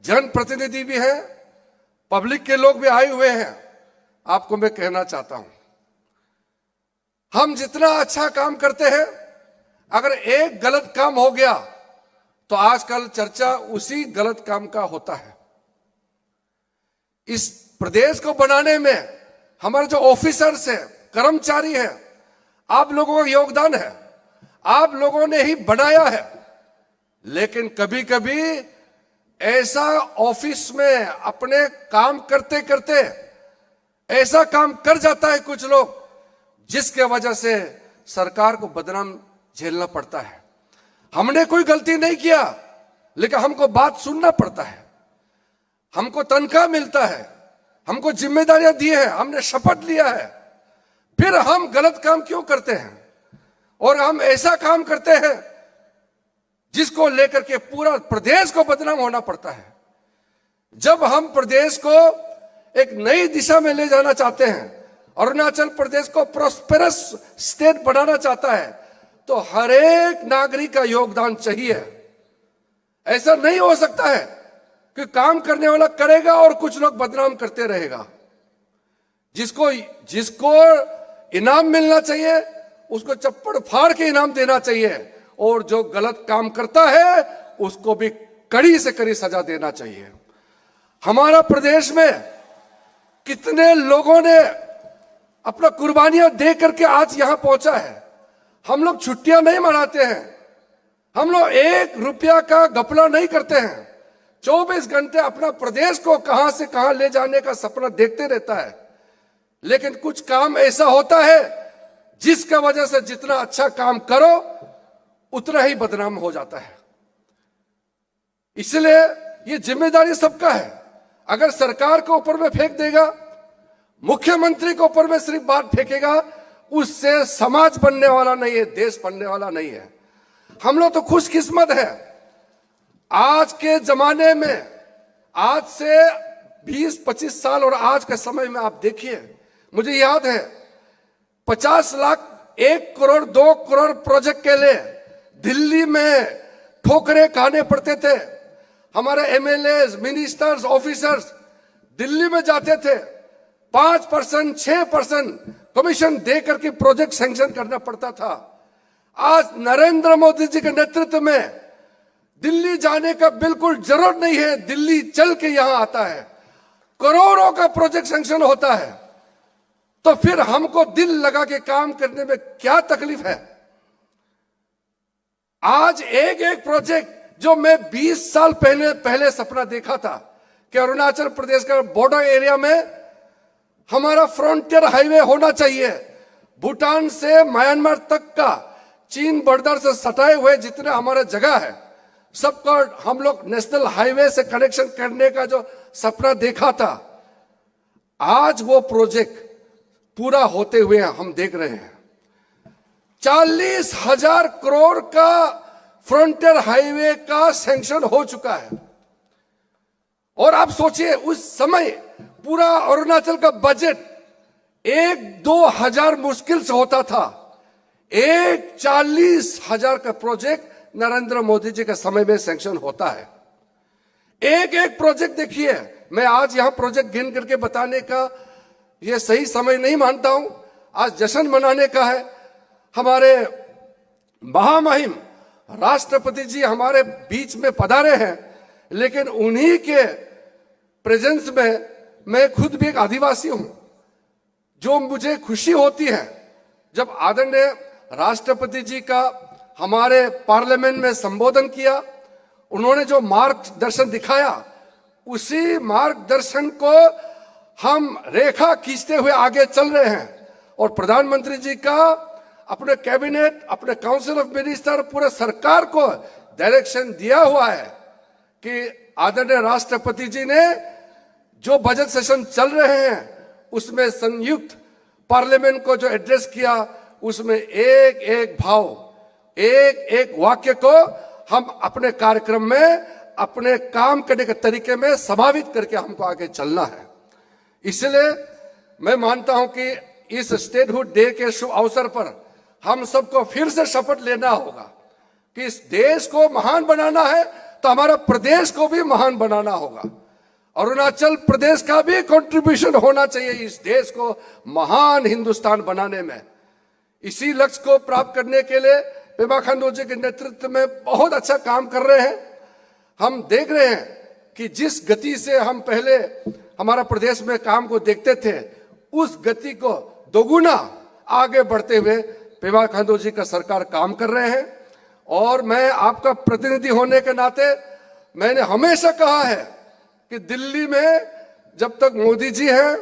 जनप्रतिनिधि भी हैं, पब्लिक के लोग भी आए हुए हैं, आपको मैं कहना चाहता हूं, हम जितना अच्छा काम करते हैं, अगर एक गलत काम हो गया तो आजकल चर्चा उसी गलत काम का होता है। इस प्रदेश को बनाने में हमारे जो ऑफिसर्स हैं, कर्मचारी हैं, आप लोगों का योगदान है, आप लोगों ने ही बनाया है। लेकिन कभी कभी ऐसा ऑफिस में अपने काम करते करते ऐसा काम कर जाता है कुछ लोग, जिसके वजह से सरकार को बदनाम झेलना पड़ता है। हमने कोई गलती नहीं किया, लेकिन हमको बात सुनना पड़ता है, हमको तनख्वाह मिलता है, हमको जिम्मेदारियां दी है, हमने शपथ लिया है, फिर हम गलत काम क्यों करते हैं? और हम ऐसा काम करते हैं जिसको लेकर के पूरा प्रदेश को बदनाम होना पड़ता है। जब हम प्रदेश को एक नई दिशा में ले जाना चाहते हैं, अरुणाचल प्रदेश को प्रॉस्पेरस स्टेट बनाना चाहता है, तो हर एक नागरिक का योगदान चाहिए। ऐसा नहीं हो सकता है कि काम करने वाला करेगा और कुछ लोग बदनाम करते रहेगा। जिसको इनाम मिलना चाहिए उसको चप्पड़ फाड़ के इनाम देना चाहिए, और जो गलत काम करता है उसको भी कड़ी से कड़ी सजा देना चाहिए। हमारा प्रदेश में कितने लोगों ने अपना कुर्बानियां दे करके आज यहां पहुंचा है। हम लोग छुट्टियां नहीं मनाते हैं, हम लोग 1 रुपया का घपला नहीं करते हैं, 24 घंटे अपना प्रदेश को कहां से कहां ले जाने का सपना देखते रहता है। लेकिन कुछ काम ऐसा होता है जिसका वजह से जितना अच्छा काम करो उतना ही बदनाम हो जाता है। इसलिए ये जिम्मेदारी सबका है। अगर सरकार के ऊपर में फेंक देगा, मुख्यमंत्री के ऊपर में सिर्फ बात फेंकेगा, उससे समाज बनने वाला नहीं है, देश बनने वाला नहीं है। हम लोग तो खुशकिस्मत है, आज के जमाने में, आज से 20-25 साल और आज के समय में आप देखिए, मुझे याद है 50 लाख 1 करोड़ 2 करोड़ प्रोजेक्ट के लिए दिल्ली में ठोकरे खाने पड़ते थे। हमारे एमएलए, मिनिस्टर्स, ऑफिसर्स दिल्ली में जाते थे, 5% 6% कमीशन दे करके प्रोजेक्ट सैंक्शन करना पड़ता था। आज नरेंद्र मोदी जी के नेतृत्व में दिल्ली जाने का बिल्कुल जरूरत नहीं है, दिल्ली चल के यहां आता है, करोड़ों का प्रोजेक्ट सैंक्शन होता है। तो फिर हमको दिल लगा के काम करने में क्या तकलीफ है। आज एक एक प्रोजेक्ट जो मैं 20 साल पहले सपना देखा था कि अरुणाचल प्रदेश का बॉर्डर एरिया में हमारा फ्रंटियर हाईवे होना चाहिए, भूटान से म्यांमार तक का, चीन बॉर्डर से सटाए हुए जितने हमारे जगह है सबका हम लोग नेशनल हाईवे से कनेक्शन करने का जो सपना देखा था, आज वो प्रोजेक्ट पूरा होते हुए हम देख रहे हैं। 40,000 करोड़ का फ्रंटियर हाईवे का सैंक्शन हो चुका है। और आप सोचिए उस समय पूरा अरुणाचल का बजट 1-2 हजार मुश्किल से होता था, 40,000 का प्रोजेक्ट नरेंद्र मोदी जी के समय में सैंक्शन होता है। एक एक प्रोजेक्ट देखिए, मैं आज यहां प्रोजेक्ट गिन करके बताने का यह सही समय नहीं मानता हूं। आज जश्न मनाने का है। हमारे महामहिम राष्ट्रपति जी हमारे बीच में पधारे हैं, लेकिन उन्हीं के प्रेजेंस में मैं खुद भी एक आदिवासी हूं। जो मुझे खुशी होती है जब आदरणीय राष्ट्रपति जी का हमारे पार्लियामेंट में संबोधन किया, उन्होंने जो मार्गदर्शन दिखाया, उसी मार्गदर्शन को हम रेखा खींचते हुए आगे चल रहे हैं। और प्रधानमंत्री जी का अपने कैबिनेट, अपने काउंसिल ऑफ मिनिस्टर, पूरे सरकार को डायरेक्शन दिया हुआ है कि आदरणीय राष्ट्रपति जी ने जो बजट सेशन चल रहे हैं उसमें संयुक्त पार्लियामेंट को जो एड्रेस किया, उसमें एक एक भाव, एक एक वाक्य को हम अपने कार्यक्रम में, अपने काम करने के तरीके में समावित करके हमको आगे चलना है। इसलिए मैं मानता हूं कि इस स्टेटहुड डे के शुभ अवसर पर हम सबको फिर से शपथ लेना होगा कि इस देश को महान बनाना है तो हमारा प्रदेश को भी महान बनाना होगा। अरुणाचल प्रदेश का भी कंट्रीब्यूशन होना चाहिए इस देश को महान हिंदुस्तान बनाने में। इसी लक्ष्य को प्राप्त करने के लिए पेमा खांडू जी के नेतृत्व में बहुत अच्छा काम कर रहे हैं। हम देख रहे हैं कि जिस गति से हम पहले हमारा प्रदेश में काम को देखते थे, उस गति को दोगुना आगे बढ़ते हुए पेमा खांडू जी का सरकार काम कर रहे हैं। और मैं आपका प्रतिनिधि होने के नाते मैंने हमेशा कहा है कि दिल्ली में जब तक मोदी जी हैं,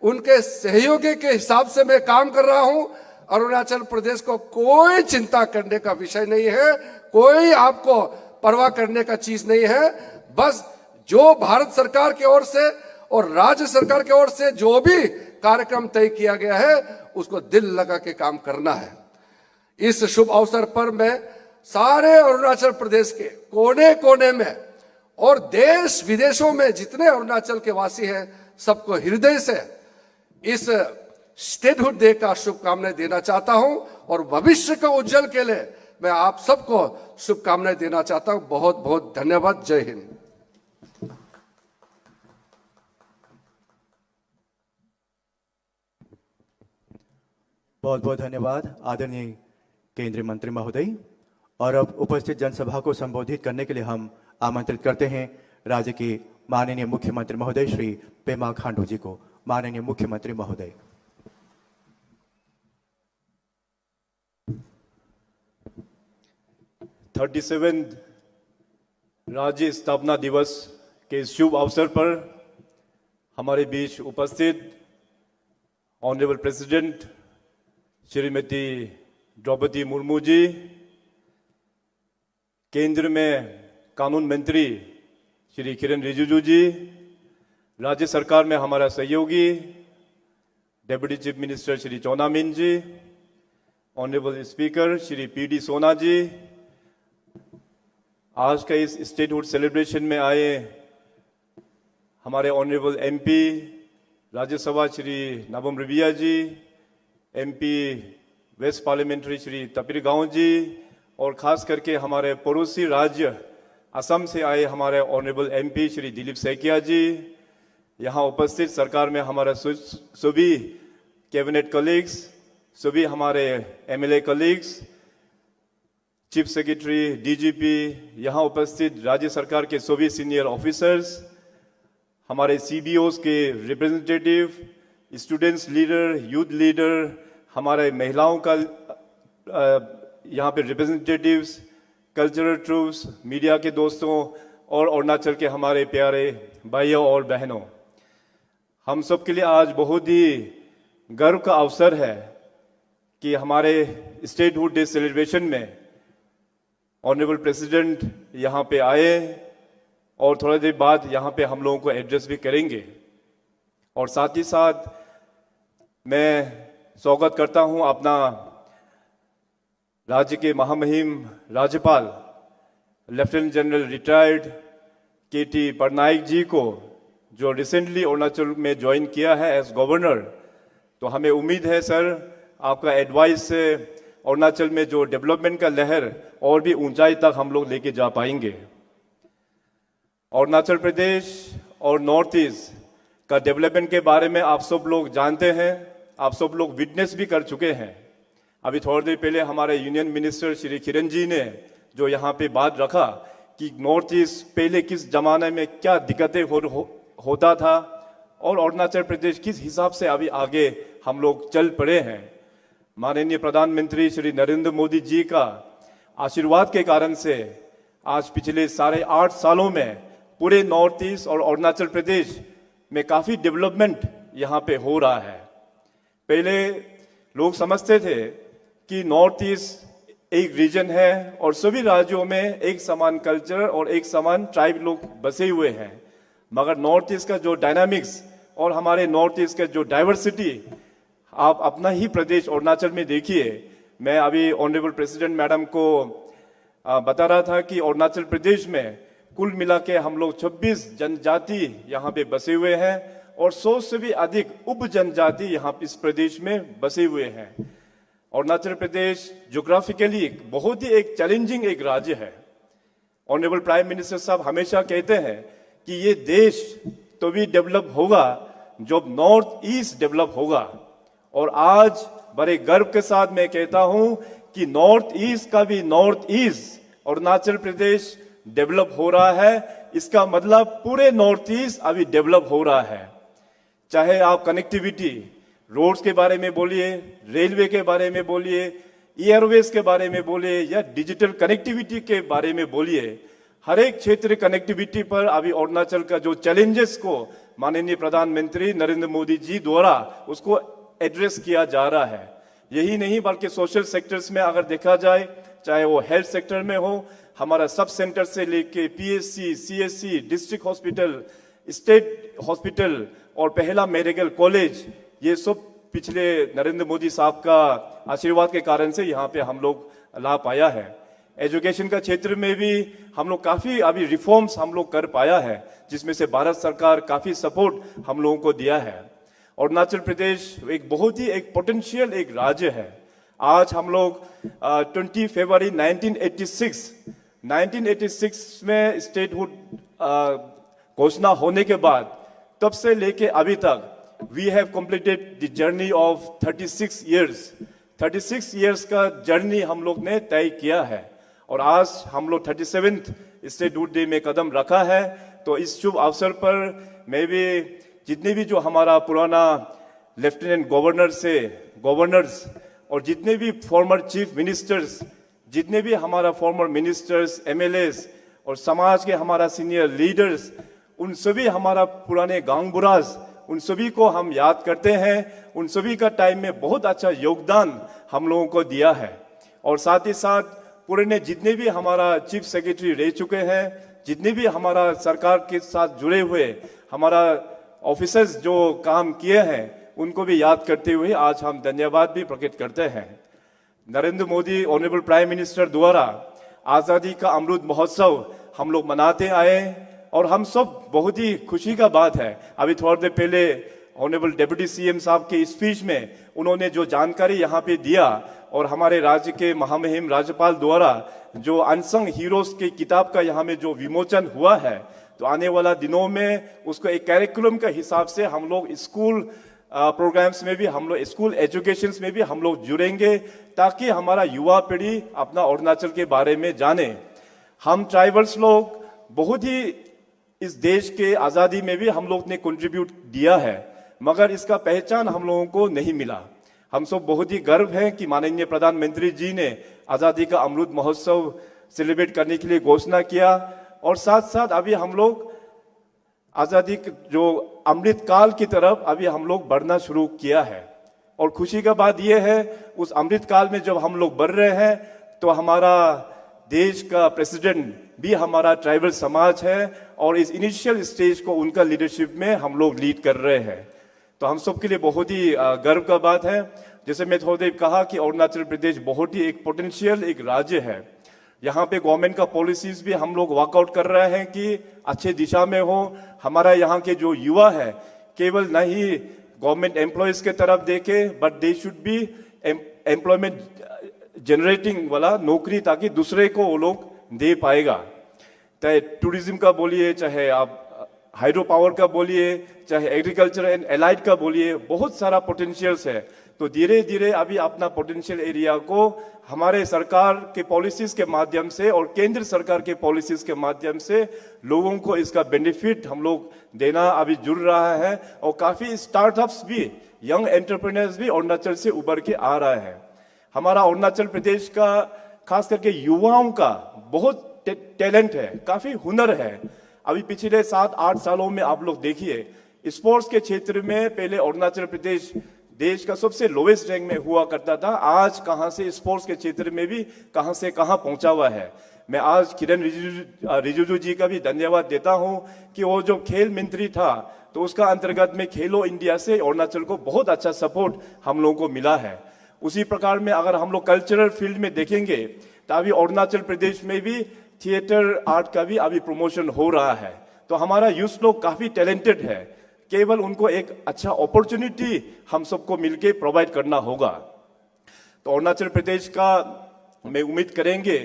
उनके सहयोगी के हिसाब से मैं काम कर रहा हूं। अरुणाचल प्रदेश को कोई चिंता करने का विषय नहीं है, कोई आपको परवाह करने का चीज नहीं है। बस जो भारत सरकार की ओर से और राज्य सरकार की ओर से जो भी कार्यक्रम तय किया गया है, उसको दिल लगा के काम करना है। इस शुभ अवसर पर मैं सारे अरुणाचल प्रदेश के कोने कोने में और देश विदेशों में जितने अरुणाचल के वासी हैं, सबको हृदय से इस स्टेटहुड डे का शुभकामनाएं देना चाहता हूं। और भविष्य को उज्जवल के लिए मैं आप सबको शुभकामनाएं देना चाहता हूं। बहुत बहुत धन्यवाद। जय हिंद। बहुत बहुत धन्यवाद आदरणीय केंद्रीय मंत्री महोदय। और अब उपस्थित जनसभा को संबोधित करने के लिए हम आमंत्रित करते हैं राज्य के माननीय मुख्यमंत्री महोदय श्री पेमा खांडू जी को। माननीय मुख्यमंत्री महोदय। राज्य स्थापना दिवस के शुभ अवसर पर हमारे बीच उपस्थित ऑनरेबल प्रेसिडेंट श्रीमती द्रौपदी मुर्मू जी, केंद्र में कानून मंत्री श्री किरण रिजिजू जी, राज्य सरकार में हमारा सहयोगी deputy chief minister Shri Chowna Mein ji, honourable speaker Shri P D. Sona ji, आज का इस स्टेटहुड सेलिब्रेशन में आए हमारे ऑनरेबल एमपी राज्यसभा श्री नाबम रिबिया जी, एमपी वेस्ट पार्लियामेंट्री श्री तपिर गांव जी, और खास करके हमारे पड़ोसी राज्य असम से आए हमारे ऑनरेबल एमपी श्री दिलीप सैकिया जी, यहाँ उपस्थित सरकार में हमारे सभी कैबिनेट कलीग्स, सभी हमारे MLA colleagues, chief secretary, DGP, यहाँ उपस्थित राज्य सरकार के सभी सीनियर ऑफिसर्स, हमारे सीबीओस के representative, students leader, youth leader, हमारे महिलाओं का यहाँ पे रिप्रेजेंटेटिव्स, कल्चरल ट्रूप्स, मीडिया के दोस्तों और अरुणाचल के हमारे प्यारे भाइयों और बहनों, हम सब के लिए आज बहुत ही गर्व का अवसर है कि हमारे स्टेटहुड डे सेलिब्रेशन में ऑनरेबल प्रेसिडेंट यहाँ पे आए और थोड़ी देर बाद यहाँ पे हम लोगों को एड्रेस भी करेंगे। और साथ ही साथ मैं स्वागत करता हूँ अपना राज्य के महामहिम राज्यपाल lieutenant general retired K T. Patnaik ji को, जो रिसेंटली अरुणाचल में ज्वाइन किया है एज गवर्नर। तो हमें उम्मीद है सर, आपका एडवाइस से अरुणाचल में जो डेवलपमेंट का लहर और भी ऊंचाई तक हम लोग लेके जा पाएंगे। अरुणाचल प्रदेश और नॉर्थ ईस्ट का डेवलपमेंट के बारे में आप सब लोग जानते हैं, आप सब लोग विटनेस भी कर चुके हैं। अभी थोड़ी देर पहले हमारे यूनियन मिनिस्टर श्री किरण जी ने जो यहाँ पे बात रखा कि नॉर्थ ईस्ट पहले किस जमाने में क्या दिक्कतें होता था और अरुणाचल प्रदेश किस हिसाब से अभी आगे हम लोग चल पड़े हैं। माननीय प्रधानमंत्री श्री नरेंद्र मोदी जी का आशीर्वाद के कारण से आज पिछले 8.5 सालों में पूरे नॉर्थ ईस्ट और अरुणाचल प्रदेश में काफी डेवलपमेंट यहाँ पे हो रहा है। पहले लोग समझते थे कि नॉर्थ ईस्ट एक रीजन है और सभी राज्यों में एक समान कल्चर और एक समान ट्राइब लोग बसे हुए हैं, मगर नॉर्थ ईस्ट का जो डायनामिक्स और हमारे नॉर्थ ईस्ट का जो डाइवर्सिटी, आप अपना ही प्रदेश अरुणाचल में देखिए। मैं अभी ऑनरेबल प्रेसिडेंट मैडम को बता रहा था कि अरुणाचल प्रदेश में कुल मिला के हम लोग 26 जनजाति यहाँ पे बसे हुए हैं और 100 से भी अधिक उप जनजाति यहाँ इस प्रदेश में बसे हुए हैं। अरुणाचल प्रदेश ज्योग्राफिकली बहुत ही एक चैलेंजिंग एक राज्य है। ऑनरेबल प्राइम मिनिस्टर साहब हमेशा कहते हैं कि ये देश तो भी डेवलप होगा जब नॉर्थ ईस्ट डेवलप होगा, और आज बड़े गर्व के साथ मैं कहता हूं कि नॉर्थ ईस्ट का भी north east Arunachal Pradesh develop हो रहा है। इसका मतलब पूरे नॉर्थ ईस्ट अभी डेवलप हो रहा है। चाहे आप कनेक्टिविटी, रोड्स के बारे में बोलिए, रेलवे के बारे में बोलिए, एयरवेज के बारे में बोलिए या डिजिटल कनेक्टिविटी के बारे में बोलिए, हर एक क्षेत्र कनेक्टिविटी पर अभी अरुणाचल का जो चैलेंजेस को माननीय प्रधानमंत्री नरेंद्र मोदी जी द्वारा उसको एड्रेस किया जा रहा है। यही नहीं बल्कि सोशल सेक्टर्स में अगर देखा जाए, चाहे वो हेल्थ सेक्टर में हो, हमारा सब सेंटर से लेके PHC, CSC, district hospital, state hospital और पहला मेडिकल कॉलेज, ये सब पिछले नरेंद्र मोदी साहब का आशीर्वाद के कारण से यहाँ पे हम लोग ला पाया है। एजुकेशन का क्षेत्र में भी हम लोग काफी अभी रिफॉर्म्स हम लोग कर पाया है, जिसमें से भारत सरकार काफी सपोर्ट हम लोगों को दिया है। अरुणाचल प्रदेश एक बहुत ही एक पोटेंशियल एक राज्य है। आज हम लोग 20 फरवरी 1986 में स्टेटहुड घोषणा होने के बाद तब से लेके अभी तक we have completed the journey of 36 years 36 years का जर्नी हम लोग ने तय किया है और आज हम लोग 37th स्टेटहुड डे में कदम रखा है। तो इस शुभ अवसर पर मैं भी जितने भी जो हमारा पुराना लेफ्टिनेंट गवर्नर्स और जितने भी फॉर्मर चीफ मिनिस्टर्स, जितने भी हमारा फॉर्मर मिनिस्टर्स, एमएलएस और समाज के हमारा सीनियर लीडर्स, उन सभी हमारा पुराने गांगबुराज, उन सभी को हम याद करते हैं। उन सभी का टाइम में बहुत अच्छा योगदान हम लोगों को दिया है। और साथ ही साथ पुराने जितने भी हमारा चीफ सेक्रेटरी रह चुके हैं, जितने भी हमारा सरकार के साथ जुड़े हुए हमारा ऑफिसर्स जो काम किए हैं, उनको भी याद करते हुए आज हम धन्यवाद भी प्रकट करते हैं। Narendra Modi honourable prime minister द्वारा आज़ादी का अमृत महोत्सव हम लोग मनाते आए और हम सब बहुत ही खुशी का बात है। अभी थोड़ी देर पहले ऑनरेबल डेप्यूटी सीएम साहब के स्पीच में उन्होंने जो जानकारी यहाँ पे दिया और हमारे राज्य के महामहिम राज्यपाल द्वारा जो अनसंग हीरोज की किताब का यहाँ में जो विमोचन हुआ है, तो आने वाला दिनों में उसको एक कैरिकुलम का हिसाब से हम लोग स्कूल प्रोग्राम्स में भी, हम लोग स्कूल एजुकेशन में भी हम लोग जुड़ेंगे ताकि हमारा युवा पीढ़ी अपना अरुणाचल के बारे में जाने। हम ट्राइबल्स लोग बहुत ही इस देश के आज़ादी में भी हम लोग ने कंट्रीब्यूट दिया है, मगर इसका पहचान हम लोगों को नहीं मिला। हम सब बहुत ही गर्व हैं कि माननीय प्रधानमंत्री जी ने आज़ादी का अमृत महोत्सव सेलिब्रेट करने के लिए घोषणा किया और साथ साथ अभी हम लोग आज़ादी जो अमृत काल की तरफ अभी हम लोग बढ़ना शुरू किया है। और खुशी का बात यह है, उस अमृत काल में जब हम लोग बढ़ रहे हैं तो हमारा देश का प्रेसिडेंट भी हमारा ट्राइबल समाज है और इस इनिशियल स्टेज को उनका लीडरशिप में हम लोग लीड कर रहे हैं। तो हम सब के लिए बहुत ही गर्व का बात है। जैसे मैं थोड़ी देर कहा कि अरुणाचल प्रदेश बहुत ही एक पोटेंशियल एक राज्य है। यहाँ पे गवर्नमेंट का पॉलिसीज भी हम लोग वर्कआउट कर रहे हैं कि अच्छे दिशा में हो। हमारा यहाँ के जो युवा है केवल नहीं गवर्नमेंट एम्प्लॉयज के तरफ देखे, but they should be employment generating वाला नौकरी ताकि दूसरे को वो लोग दे पाएगा। चाहे टूरिज्म का बोलिए, चाहे आप हाइड्रो पावर का बोलिए, चाहे एग्रीकल्चर एंड एलाइड का बोलिए, बहुत सारा पोटेंशियल्स है। तो धीरे धीरे अभी अपना पोटेंशियल एरिया को हमारे सरकार के पॉलिसीज के माध्यम से और केंद्र सरकार के पॉलिसीज के माध्यम से लोगों को इसका बेनिफिट हम लोग देना अभी जुड़ रहा है। और काफी स्टार्टअप्स भी, यंग एंटरप्रेन्योर्स भी अरुणाचल से उभर के आ रहा है। हमारा अरुणाचल प्रदेश का खास करके युवाओं का बहुत टैलेंट है, काफी हुनर है। अभी पिछले 7-8 सालों में आप लोग देखिए, स्पोर्ट्स के क्षेत्र में पहले अरुणाचल प्रदेश देश का सबसे लोवेस्ट रैंक में हुआ करता था, आज कहां से स्पोर्ट्स के क्षेत्र में भी कहां से कहां पहुंचा हुआ है। मैं आज किरण रिजिजू जी का भी धन्यवाद देता हूं कि वो जो खेल मंत्री था तो उसका अंतर्गत में खेलो इंडिया से अरुणाचल को बहुत अच्छा सपोर्ट हम लोगों को मिला है। उसी प्रकार में अगर हम लोग कल्चरल फील्ड में देखेंगे तो अभी अरुणाचल प्रदेश में भी थिएटर आर्ट का भी अभी प्रमोशन हो रहा है। तो हमारा यूथ लोग काफी टैलेंटेड है, केवल उनको एक अच्छा अपॉर्चुनिटी हम सबको मिलके प्रोवाइड करना होगा। तो अरुणाचल प्रदेश का मैं उम्मीद करेंगे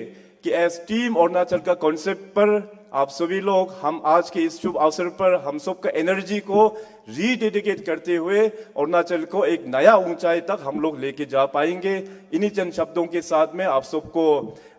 कि एज टीम अरुणाचल का कॉन्सेप्ट पर आप सभी लोग, हम आज के इस शुभ अवसर पर हम सबका एनर्जी को रीडेडिकेट करते हुए अरुणाचल को एक नया ऊंचाई तक हम लोग लेके जा पाएंगे। इन्हीं चंद शब्दों के साथ में आप सबको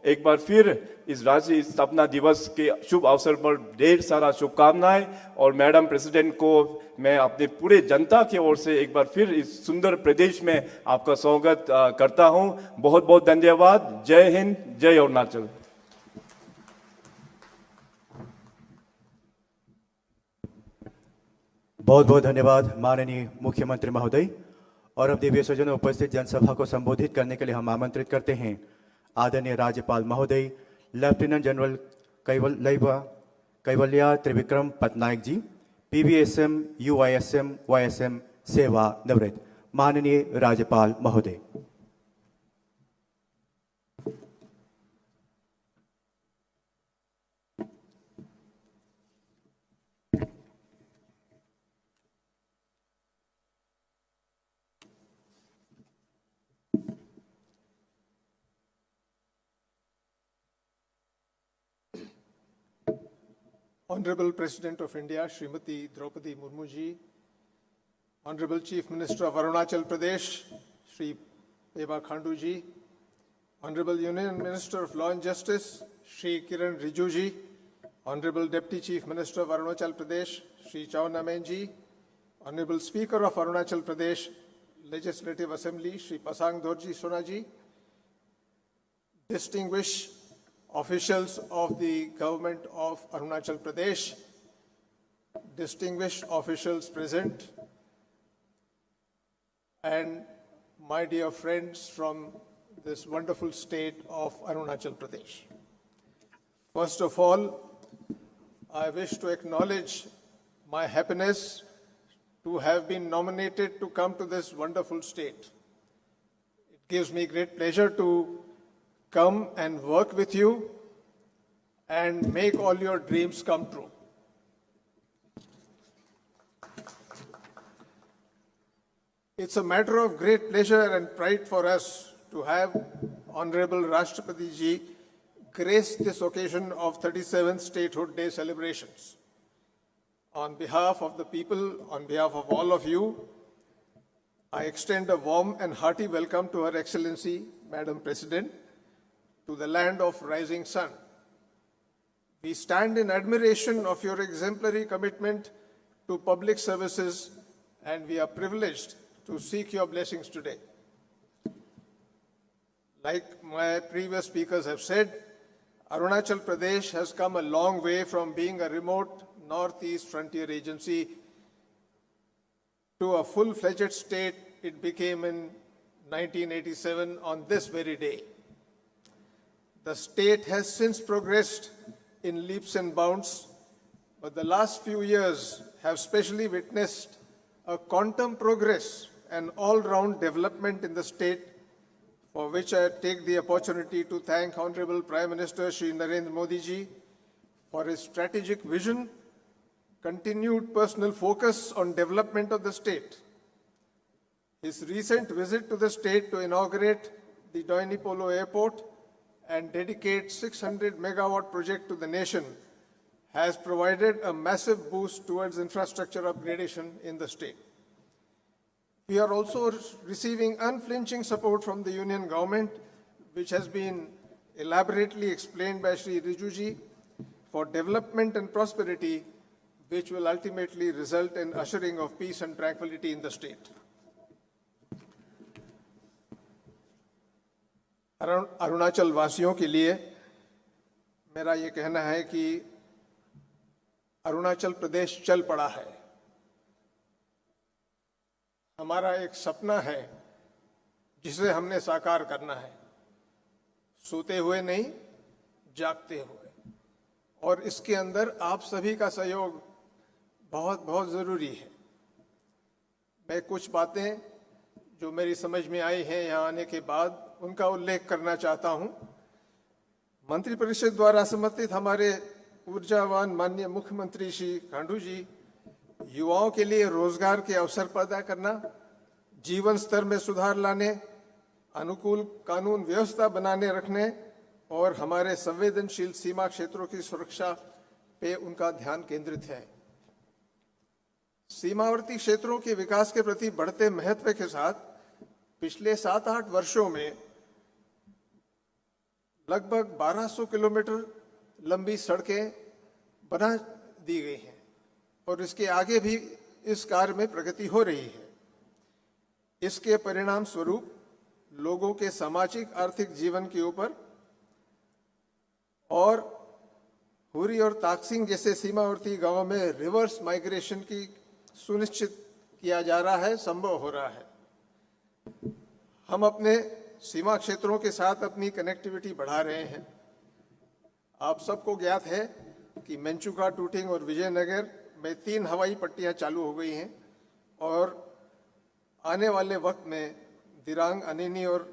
एक बार फिर इस राज्य स्थापना दिवस के शुभ अवसर पर ढेर सारा शुभकामनाएं। और मैडम प्रेसिडेंट को मैं अपने पूरे जनता की ओर से एक बार फिर इस सुंदर प्रदेश में आपका स्वागत करता हूं। बहुत बहुत धन्यवाद। जय हिंद, जय अरुणाचल। बहुत बहुत धन्यवाद माननीय मुख्यमंत्री महोदय। और अब देवी सज्जन उपस्थित जनसभा को संबोधित करने के लिए हम आमंत्रित करते हैं आदरणीय राज्यपाल महोदय lieutenant general कैवल्या Trivikram Patnaik ji, PVSM UISM YSM सेवा निवृत्त। माननीय राज्यपाल महोदय। Honorable President of India, Srimati Draupadi Murmu ji, Honorable Chief Minister of Arunachal Pradesh, Shri Pema Khandu ji, Honorable Union Minister of Law and Justice, Shri Kiran Rijiju ji, Honorable Deputy Chief Minister of Arunachal Pradesh, Shri Chao Namen ji, Honorable Speaker of Arunachal Pradesh Legislative Assembly, Shri Pasang Dorji Sona ji, distinguished officials of the government of Arunachal Pradesh, distinguished officials present, and my dear friends from this wonderful state of Arunachal Pradesh. First of all, I wish to acknowledge my happiness to have been nominated to come to this wonderful state. It gives me great pleasure to come and work with you and make all your dreams come true. It's a matter of great pleasure and pride for us to have Honorable Rashtrapati Ji grace this occasion of 37th Statehood Day celebrations. On behalf of the people, on behalf of all of you, I extend a warm and hearty welcome to Her Excellency, Madam President, to the land of rising sun. We stand in admiration of your exemplary commitment to public services, and we are privileged to seek your blessings today. Like my previous speakers have said, Arunachal Pradesh has come a long way from being a remote northeast frontier agency to a full-fledged state it became in 1987 on this very day. The state has since progressed in leaps and bounds, but the last few years have specially witnessed a quantum progress and all-round development in the state, for which I take the opportunity to thank Honorable Prime Minister Shri Narendra Modi ji for his strategic vision, continued personal focus on development of the state. His recent visit to the state to inaugurate the Doini Polo Airport and dedicate 600 megawatt project to the nation has provided a massive boost towards infrastructure upgradation in the state. We are also receiving unflinching support from the Union government, which has been elaborately explained by Shri Rijiju ji, for development and prosperity, which will ultimately result in ushering of peace and tranquility in the state. Arunachal वासियों के लिए मेरा ये कहना है कि अरुणाचल प्रदेश चल पड़ा है। हमारा एक सपना है जिसे हमने साकार करना है, सोते हुए नहीं, जागते हुए, और इसके अंदर आप सभी का सहयोग बहुत बहुत ज़रूरी है। मैं कुछ बातें जो मेरी समझ में आई हैं यहाँ आने के बाद उनका उल्लेख करना चाहता हूँ। मंत्रिपरिषद द्वारा समर्थित हमारे ऊर्जावान माननीय मुख्यमंत्री श्री खांडू जी युवाओं के लिए रोजगार के अवसर पैदा करना, जीवन स्तर में सुधार लाने, अनुकूल कानून व्यवस्था बनाने रखने और हमारे संवेदनशील सीमा क्षेत्रों की सुरक्षा पे उनका ध्यान केंद्रित है। सीमावर्ती क्षेत्रों के विकास के प्रति बढ़ते महत्व के साथ पिछले 7-8 वर्षों में लगभग 1200 किलोमीटर लंबी सड़कें बना दी गई हैं और इसके आगे भी इस कार्य में प्रगति हो रही है। इसके परिणाम स्वरूप लोगों के सामाजिक आर्थिक जीवन के ऊपर और हुरी और ताकसिंग जैसे सीमावर्ती गांवों में रिवर्स माइग्रेशन की सुनिश्चित किया जा रहा है, संभव हो रहा है। हम अपने सीमा क्षेत्रों के साथ अपनी कनेक्टिविटी बढ़ा रहे हैं। आप सबको ज्ञात है कि मेंचुका, टूटिंग और विजयनगर में 3 हवाई पट्टियां चालू हो गई हैं और आने वाले वक्त में दिरांग, अनिनी और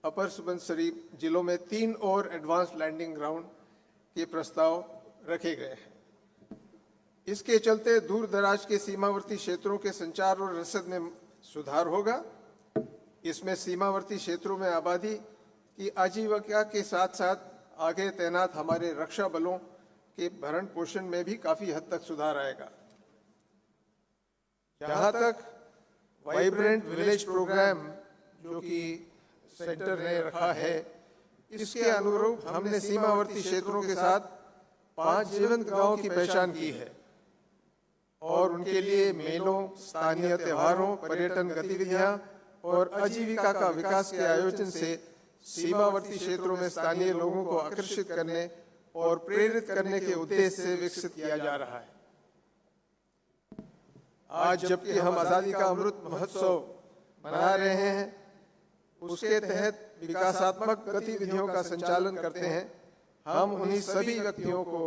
अपर सुबनसिरी जिलों में 3 और एडवांस लैंडिंग ग्राउंड के प्रस्ताव रखे गए हैं। इसके चलते दूर दराज के सीमावर्ती क्षेत्रों के संचार और रसद में सुधार होगा। इसमें सीमावर्ती क्षेत्रों में आबादी की आजीविका के साथ साथ आगे तैनात हमारे रक्षा बलों के भरण पोषण में भी काफी हद तक सुधार आएगा। जहां तक वाइब्रेंट विलेज प्रोग्राम जो कि सेंटर ने रखा है, इसके अनुरूप हमने सीमावर्ती क्षेत्रों के साथ 5 जीवंत गांवों की पहचान की है और उनके लिए मेलों, स्थानीय त्योहारों, पर्यटन गतिविधियां और आजीविका का विकास के आयोजन से सीमावर्ती क्षेत्रों में स्थानीय लोगों को आकर्षित करने और प्रेरित करने के उद्देश्य से विकसित किया जा रहा है। आज जबकि हम आजादी का अमृत महोत्सव मना रहे हैं, उसके तहत विकासात्मक गतिविधियों का संचालन करते हैं, हम उन्हीं सभी व्यक्तियों को,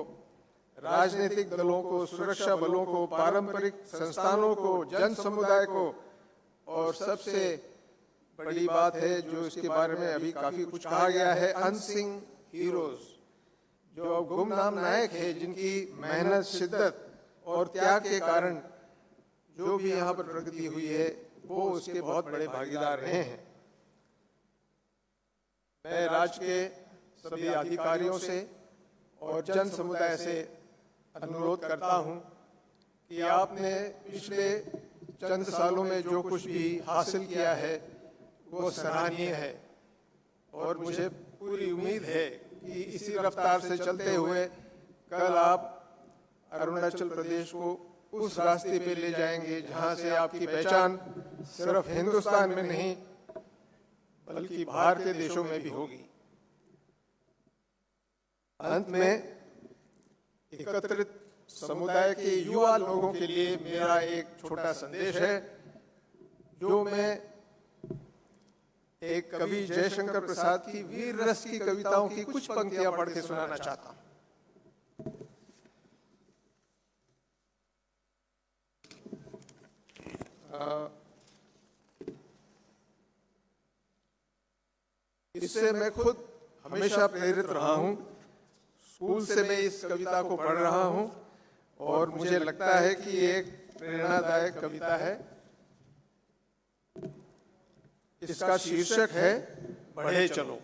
राजनीतिक दलों को, सुरक्षा बलों को, पारंपरिक संस्थानों को, जन समुदाय को और सबसे बड़ी बात है जो इसके बारे में अभी काफी कुछ कहा गया है, अनसिंग हीरोज, जो गुमनाम नायक है, जिनकी मेहनत, शिद्दत और त्याग के कारण जो भी यहाँ पर प्रगति हुई है वो उसके बहुत बड़े भागीदार रहे हैं। मैं राज्य के सभी अधिकारियों से और जन समुदाय से अनुरोध करता हूं कि आपने पिछले चंद सालों में जो कुछ भी हासिल किया है वो सराहनीय है और मुझे पूरी उम्मीद है कि इसी रफ्तार से चलते हुए कल आप अरुणाचल प्रदेश को उस रास्ते पे ले जाएंगे जहां से आपकी पहचान सिर्फ हिंदुस्तान में नहीं बल्कि बाहर के देशों में भी होगी। अंत में एकत्रित समुदाय के युवा लोगों के लिए मेरा एक छोटा संदेश है, जो मैं एक कवि जयशंकर प्रसाद की वीर रस की कविताओं की कुछ पंक्तियां पढ़ के सुनाना चाहता हूं। इससे मैं खुद हमेशा प्रेरित रहा हूं। स्कूल से मैं इस कविता को पढ़ रहा हूं और मुझे लगता है कि ये एक प्रेरणादायक कविता है। इसका शीर्षक है बढ़े चलो।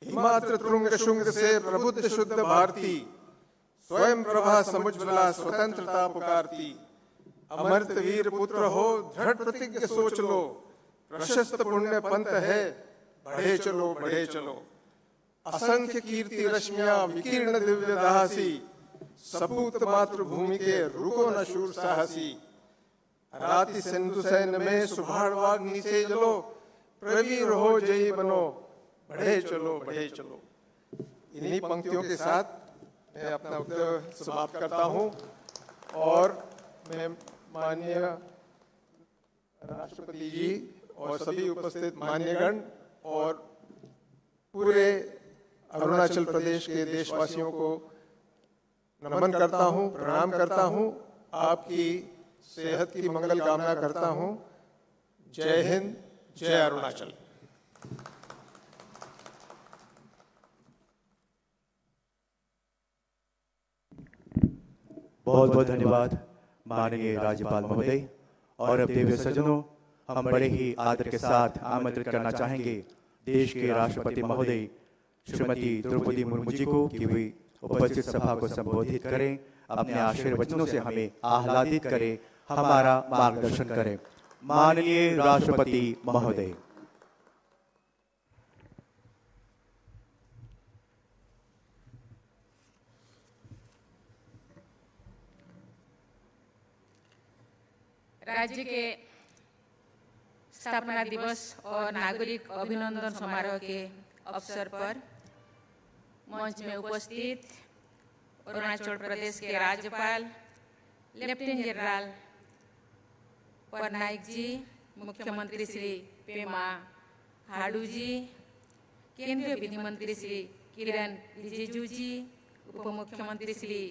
हिमाद्र तुंग शुंग से प्रबुद्ध शुद्ध भारती, स्वयं प्रभा समुज्ज्वला स्वतंत्रता पुकारती। अमृत वीर पुत्र हो दृढ़ प्रतिज्ञ सोच लो, प्रशस्त पुण्य पंथ है बढ़े चलो बढ़े चलो। असंख्य कीर्ति रश्मियां विकीर्ण दिव्य दासी, सपूत मातृभूमि के रुको न शूर साहसी। राति सिंधु सैन में सुभाड़वाग्नि से जलो, प्रवीर हो जयी बनो बढ़े चलो बढ़े चलो। इन्हीं पंक्तियों के साथ मैं अपना वक्तव्य समाप्त करता हूं और मैं माननीय राष्ट्रपति जी और सभी उपस्थित मान्यगण और पूरे अरुणाचल प्रदेश के देशवासियों को नमन करता हूं, प्रणाम करता हूं, आपकी सेहत की मंगल कामना करता हूं। जय हिंद, जय अरुणाचल। बहुत बहुत धन्यवाद माननीय राज्यपाल महोदय। और अब देवी सज्जनों, हम बड़े ही आदर के साथ आमंत्रित करना चाहेंगे देश के राष्ट्रपति महोदय श्रीमती द्रौपदी मुर्मू जी को कि वे उपस्थित सभा को संबोधित करें, अपने आशीर्वचनों से हमें आह्लादित करें, हमारा मार्गदर्शन करें। माननीय राष्ट्रपति महोदय। राज्य के स्थापना दिवस और नागरिक अभिनंदन समारोह के अवसर पर मंच में उपस्थित अरुणाचल प्रदेश के राज्यपाल लेफ्टिनेंट जनरल पटनायक जी, मुख्यमंत्री श्री पेमा खांडू जी, केंद्रीय विधि मंत्री श्री किरण रिजिजू जी, उप मुख्यमंत्री श्री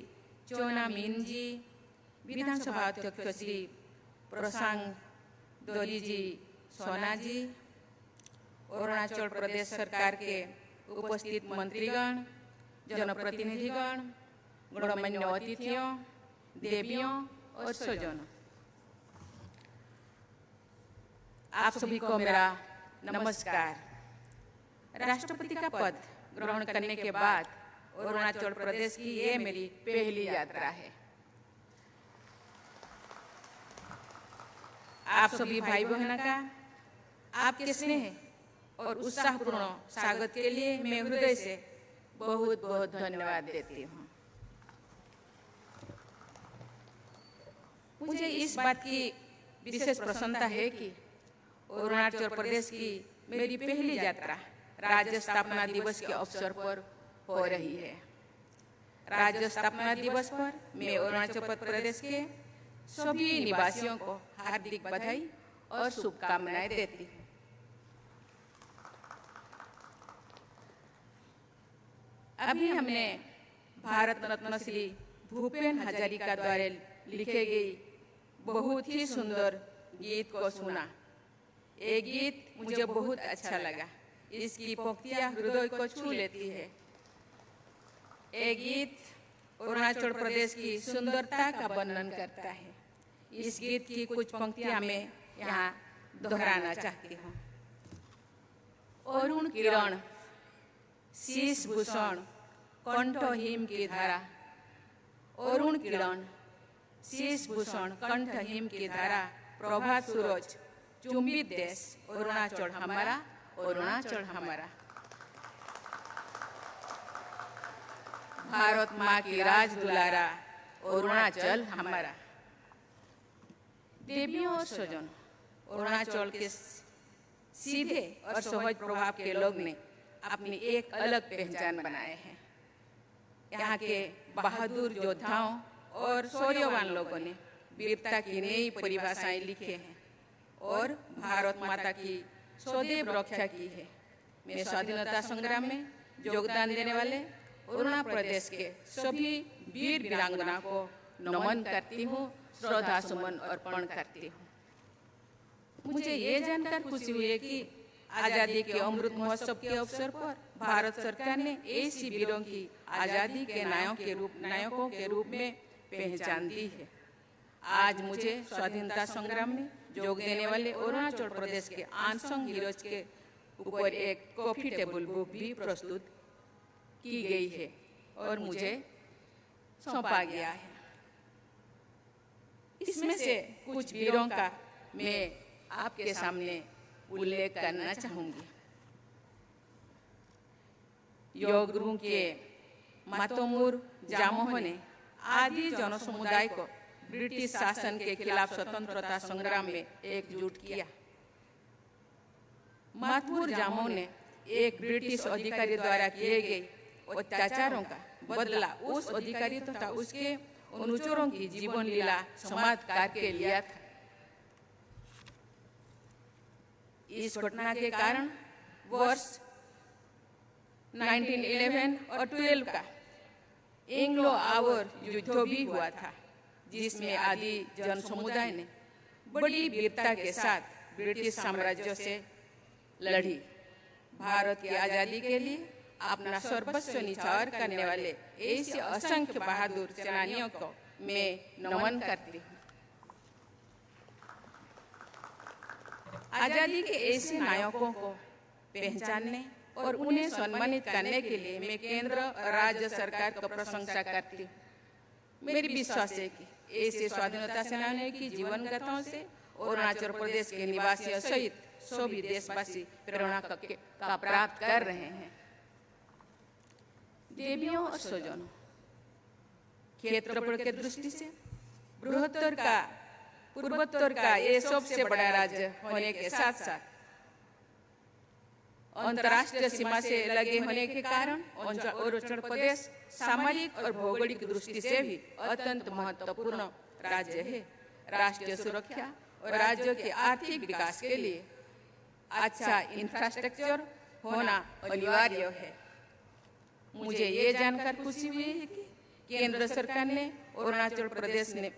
चोना मीन जी, विधानसभा अध्यक्ष श्री प्रशांग दोली जी सोना जी, अरुणाचल प्रदेश सरकार के उपस्थित मंत्रीगण, जनप्रतिनिधिगण, गणमान्य अतिथियों, देवियों और स्वजनों, आप सभी को मेरा नमस्कार। राष्ट्रपति का पद ग्रहण करने के बाद अरुणाचल प्रदेश की ये मेरी पहली यात्रा है। आप सभी भाई बहनों का आपके स्नेह और उत्साहपूर्ण स्वागत के लिए मैं हृदय से बहुत बहुत धन्यवाद देती हूँ। मुझे इस बात की विशेष प्रसन्नता है कि अरुणाचल प्रदेश की मेरी पहली यात्रा राज्य स्थापना दिवस के अवसर पर हो रही है। राज्य स्थापना दिवस पर मैं अरुणाचल प्रदेश के सभी निवासियों को हार्दिक बधाई और शुभकामनाएं देती हूँ। अभी हमने भारत रत्न श्री भूपेन हजारिका द्वारा लिखे गई बहुत ही सुंदर गीत को सुना। ये गीत मुझे बहुत अच्छा लगा। इसकी पंक्तियां हृदय को छू लेती है। ये गीत अरुणाचल प्रदेश की सुंदरता का वर्णन करता है। इस गीत की कुछ पंक्तियां मैं यहाँ दोहराना चाहती हूँ। अरुण किरण शीश भूषण कंठ हिम की धारा, अरुण किरण शीश भूषण कंठ हिम की धारा, प्रभात सूरज चुंबित देश अरुणाचल हमारा, अरुणाचल हमारा। भारत माँ की राज दुलारा, अरुणाचल हमारा। देवियों और स्वजन, अरुणाचल के सीधे और सहज प्रभाव के लोग ने अपनी एक अलग पहचान बनाए हैं। यहाँ के बहादुर योद्धाओं और शौर्यवान लोगों ने वीरता की नई परिभाषाएं लिखे हैं और भारत माता की सदैव रक्षा की है। मैं स्वाधीनता संग्राम में योगदान देने वाले अरुणाचल प्रदेश के सभी वीर वीरांगना को नमन करती हूँ, श्रद्धा सुमन अर्पण करती हूँ। मुझे ये जानकर खुशी हुई है कि आजादी के अमृत महोत्सव के अवसर पर भारत सरकार ने ऐसी वीरों की आजादी के नायकों के रूप में पहचान दी है। आज मुझे स्वाधीनता संग्राम में योग देने वाले अरुणाचल प्रदेश के अनसंग हीरोज के ऊपर एक कॉफी टेबल बुक भी प्रस्तुत की गई है और मुझे सौंपा गया है। इसमें से कुछ वीरों का मैं आपके सामने उल्लेख करना चाहूंगी। योग गुरु के मातोमूर जामोह ने आदि जन समुदाय को ब्रिटिश शासन के खिलाफ स्वतंत्रता संग्राम में एकजुट किया। मातमूर जामोह ने एक ब्रिटिश अधिकारी द्वारा किए गए अत्याचारों का बदला उस अधिकारी तथा उसके अनुचरों की जीवन लीला समाप्त करके लिया था। इस घटना के कारण वर्ष 1911 और 12 का एंग्लो आवर युद्ध भी हुआ था, जिसमें आदि जन समुदाय ने बड़ी वीरता के साथ ब्रिटिश साम्राज्य से लड़ी। भारत की आजादी के लिए अपना सर्वस्व निछावर करने वाले ऐसे असंख्य बहादुर सेनानियों को मैं नमन करती हूँ। आजादी के ऐसे नायकों को पहचानने और उन्हें सम्मानित करने के लिए मैं केंद्र और राज्य सरकार को प्रशंसा करती हूँ। मेरी विश्वास है कि ऐसे स्वाधीनता सेनानियों की जीवन गाथाओं से अरुणाचल प्रदेश के निवासियों सहित सभी देशवासी प्रेरणा का प्राप्त कर रहे हैं। देवियों और स्वजनों, क्षेत्रफल के दृष्टि से पूर्वोत्तर का ये सबसे बड़ा राज्य होने के साथ साथ अंतर्राष्ट्रीय सीमा से लगे होने के कारण अरुणाचल प्रदेश सामाजिक और भौगोलिक दृष्टि से भी अत्यंत महत्वपूर्ण राज्य है। राष्ट्रीय सुरक्षा और राज्य के आर्थिक विकास के लिए अच्छा इंफ्रास्ट्रक्चर होना अनिवार्य है। मुझे ये जानकर खुशी हुई है कि केंद्र सरकार ने अरुणाचल प्रदेश में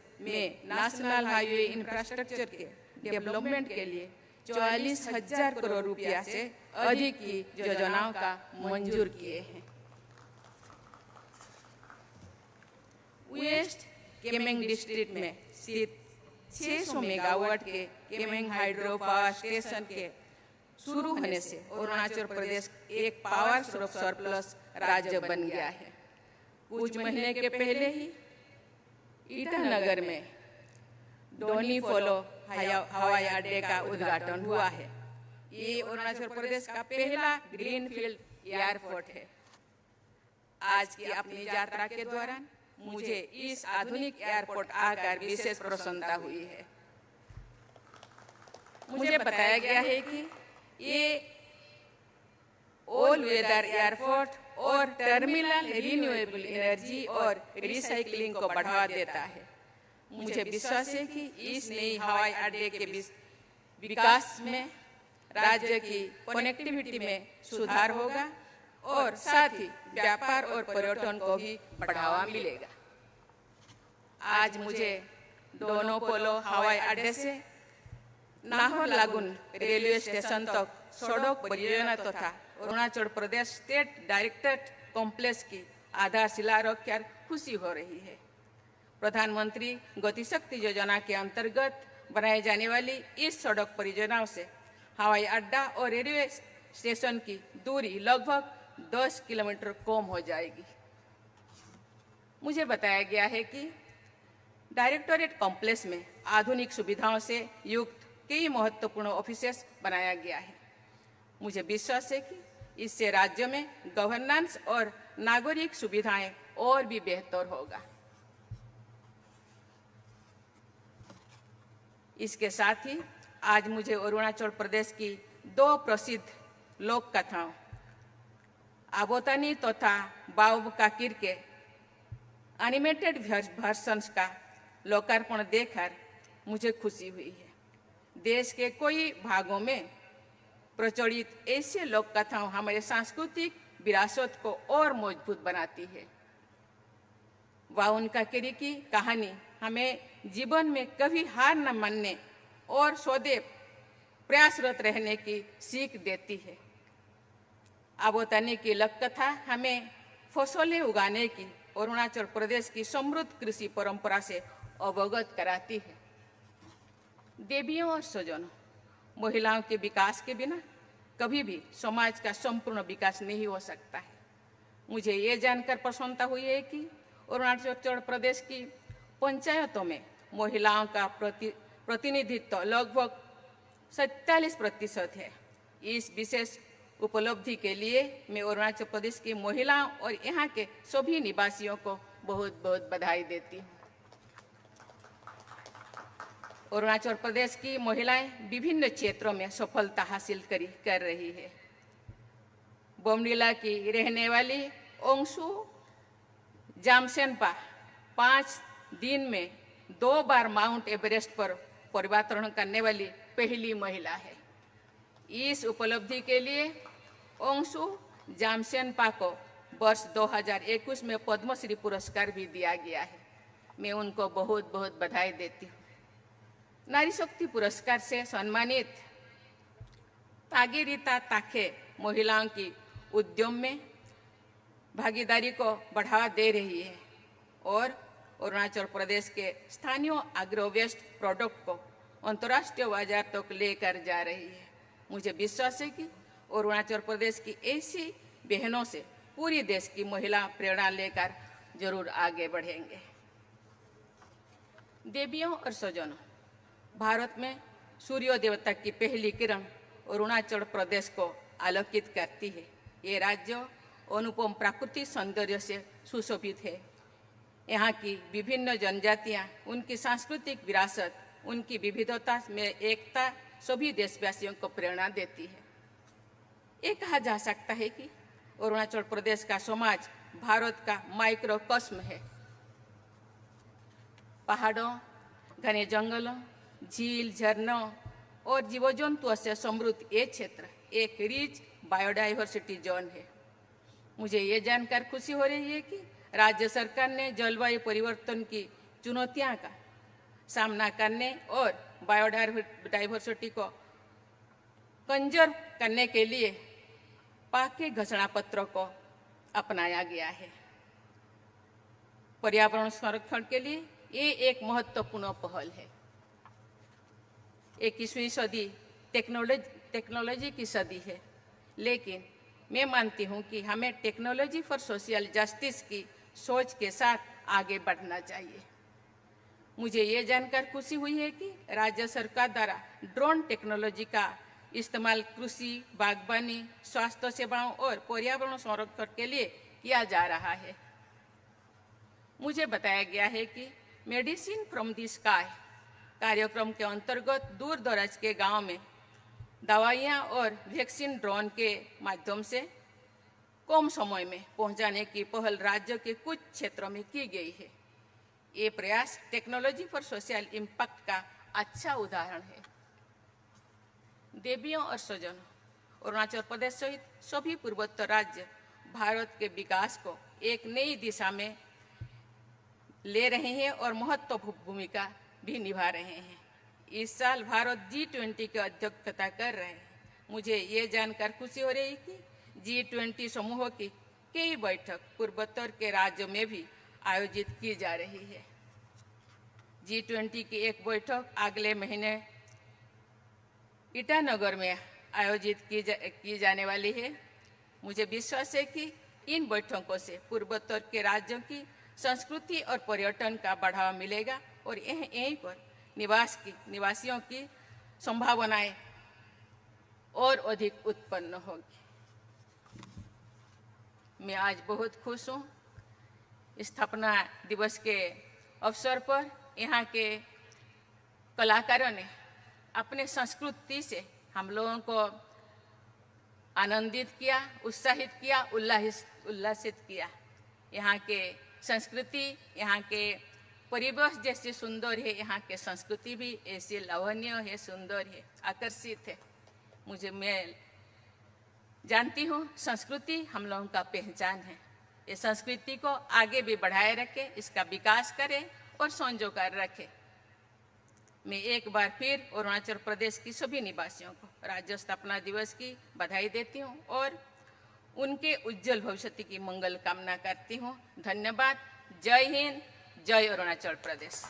नेशनल हाईवे इंफ्रास्ट्रक्चर के डेवलपमेंट के लिए 44,000 करोड़ रुपया से अधिक की योजनाओं का मंजूर किए हैं। वेस्ट केमेंग डिस्ट्रिक्ट में स्थित 600 मेगावाट के केमेंग हाइड्रो पावर स्टेशन के शुरू होने से अरुणाचल प्रदेश एक पावर सरप्लस राज्य बन गया है। कुछ महीने के पहले ही ईटानगर में डोनी फोलो हवाई अड्डे का उद्घाटन हुआ है। ये अरुणाचल प्रदेश का पहला ग्रीनफील्ड एयरपोर्ट है। आज की अपनी यात्रा के दौरान मुझे इस आधुनिक एयरपोर्ट आकर विशेष प्रसन्नता हुई है। मुझे बताया गया है कि ये ऑल वेदर एयरपोर्ट और टर्मिनल रिन्यूएबल एनर्जी और रिसाइकलिंग को बढ़ावा देता है। मुझे विश्वास है कि इस नई हवाई अड्डे के विकास में राज्य की कनेक्टिविटी में सुधार होगा और साथ ही व्यापार और पर्यटन को भी बढ़ावा मिलेगा। आज मुझे दोनों पोलो हवाई अड्डे से नाहरलागुन रेलवे स्टेशन तक सड़क परियोजना तथा Arunachal Pradesh state directorate complex की आधारशिला रखकर खुशी हो रही है। प्रधानमंत्री गतिशक्ति योजना के अंतर्गत बनाए जाने वाली इस सड़क परियोजनाओं से हवाई अड्डा और रेलवे स्टेशन की दूरी लगभग 10 किलोमीटर कम हो जाएगी। मुझे बताया गया है कि डायरेक्टोरेट कॉम्प्लेक्स में आधुनिक सुविधाओं से युक्त कई महत्वपूर्ण ऑफिसेस बनाया गया है। मुझे विश्वास है कि इससे राज्य में गवर्नेंस और नागरिक सुविधाएं और भी बेहतर होगा। इसके साथ ही आज मुझे अरुणाचल प्रदेश की 2 प्रसिद्ध लोक कथाओं आबोतानी तथा बाव काकिर के एनिमेटेड वर्जन्स का लोकार्पण देखकर मुझे खुशी हुई है। देश के कई भागों में प्रचलित ऐसे लोक कथाओं हमारे सांस्कृतिक विरासत को और मजबूत बनाती है। बावन काकिर की कहानी हमें जीवन में कभी हार न मानने और सदैव प्रयासरत रहने की सीख देती है। आबोतानी की लोक कथा हमें फसलें उगाने की अरुणाचल प्रदेश की समृद्ध कृषि परंपरा से अवगत कराती है। देवियों और स्वजनों, महिलाओं के विकास के बिना कभी भी समाज का संपूर्ण विकास नहीं हो सकता है। मुझे ये जानकर प्रसन्नता हुई है कि अरुणाचल प्रदेश की पंचायतों में महिलाओं का प्रतिनिधित्व लगभग 47% है। इस विशेष उपलब्धि के लिए मैं अरुणाचल प्रदेश की महिलाओं और यहाँ के सभी निवासियों को बहुत बहुत बधाई देती हूँ। अरुणाचल प्रदेश की महिलाएं विभिन्न क्षेत्रों में सफलता हासिल कर रही है। बोमडिला की रहने वाली ओंगसू जामसेनपा 5 दिन में 2 बार माउंट एवरेस्ट पर पर्वतारोहण करने वाली पहली महिला है। इस उपलब्धि के लिए ओंगसू जामसेनपा को वर्ष 2021 में पद्मश्री पुरस्कार भी दिया गया है। मैं उनको बहुत बहुत बधाई देती हूँ। नारी शक्ति पुरस्कार से सम्मानित तागेरिता ताखे महिलाओं की उद्यम में भागीदारी को बढ़ावा दे रही है और अरुणाचल प्रदेश के स्थानीय एग्रो वेस्ट प्रोडक्ट को अंतर्राष्ट्रीय बाजार तक लेकर जा रही है। मुझे विश्वास है कि अरुणाचल प्रदेश की ऐसी बहनों से पूरी देश की महिला प्रेरणा लेकर जरूर आगे बढ़ेंगे। देवियों और स्वजनों, भारत में सूर्य देवता की पहली किरण अरुणाचल प्रदेश को आलोकित करती है। ये राज्य अनुपम प्राकृतिक सौंदर्य से सुशोभित है। यहाँ की विभिन्न जनजातियाँ, उनकी सांस्कृतिक विरासत, उनकी विविधता में एकता सभी देशवासियों को प्रेरणा देती है। ये कहा जा सकता है कि अरुणाचल प्रदेश का समाज भारत का माइक्रोकॉस्म है। पहाड़ों, घने जंगलों, झील, झरनों और जीव जंतुओं से समृद्ध ये क्षेत्र एक रिच बायोडाइवर्सिटी जोन है। मुझे ये जानकर खुशी हो रही है कि राज्य सरकार ने जलवायु परिवर्तन की चुनौतियों का सामना करने और बायोडाइवर्सिटी को कंजर्व करने के लिए पाके घोषणा पत्र को अपनाया गया है। पर्यावरण संरक्षण के लिए ये एक महत्वपूर्ण पहल है। 21वीं सदी टेक्नोलॉजी की सदी है, लेकिन मैं मानती हूँ कि हमें टेक्नोलॉजी फॉर सोशल जस्टिस की सोच के साथ आगे बढ़ना चाहिए। मुझे ये जानकर खुशी हुई है कि राज्य सरकार द्वारा ड्रोन टेक्नोलॉजी का इस्तेमाल कृषि, बागवानी, स्वास्थ्य सेवाओं और पर्यावरण संरक्षण के लिए किया जा रहा है। मुझे बताया गया है कि मेडिसिन फ्रॉम द स्काई कार्यक्रम के अंतर्गत दूर दराज के गांव में दवाइयां और वैक्सीन ड्रोन के माध्यम से कम समय में पहुंचाने की पहल राज्य के कुछ क्षेत्रों में की गई है। ये प्रयास टेक्नोलॉजी फॉर सोशल इम्पैक्ट का अच्छा उदाहरण है। देवियों और स्वजनों, अरुणाचल प्रदेश सहित सभी पूर्वोत्तर राज्य भारत के विकास को एक नई दिशा में ले रहे हैं और महत्वपूर्ण भूमिका भी निभा रहे हैं। इस साल भारत G20 की अध्यक्षता कर रहे हैं। मुझे ये जानकर खुशी हो रही है कि G20 समूह की कई बैठक पूर्वोत्तर के राज्यों में भी आयोजित की जा रही है। G20 की एक बैठक अगले महीने ईटानगर में आयोजित की जाने वाली है। मुझे विश्वास है कि इन बैठकों से पूर्वोत्तर के राज्यों की संस्कृति और पर्यटन का बढ़ावा मिलेगा और यहीं पर निवासियों की संभावनाएं और अधिक उत्पन्न होगी। मैं आज बहुत खुश हूँ। स्थापना दिवस के अवसर पर यहाँ के कलाकारों ने अपने संस्कृति से हम लोगों को आनंदित किया, उत्साहित किया, उल्लासित किया। यहाँ के संस्कृति, यहाँ के परिवेश जैसे सुंदर है, यहाँ के संस्कृति भी ऐसे लावण्य है, सुंदर है, आकर्षित है। मैं जानती हूँ संस्कृति हम लोगों का पहचान है। ये संस्कृति को आगे भी बढ़ाए रखे, इसका विकास करें और संजो कर रखे। मैं एक बार फिर अरुणाचल प्रदेश की सभी निवासियों को राज्य स्थापना दिवस की बधाई देती हूँ और उनके उज्जवल भविष्य की मंगल कामना करती हूँ। धन्यवाद। जय हिंद, जय अरुणाचल प्रदेश।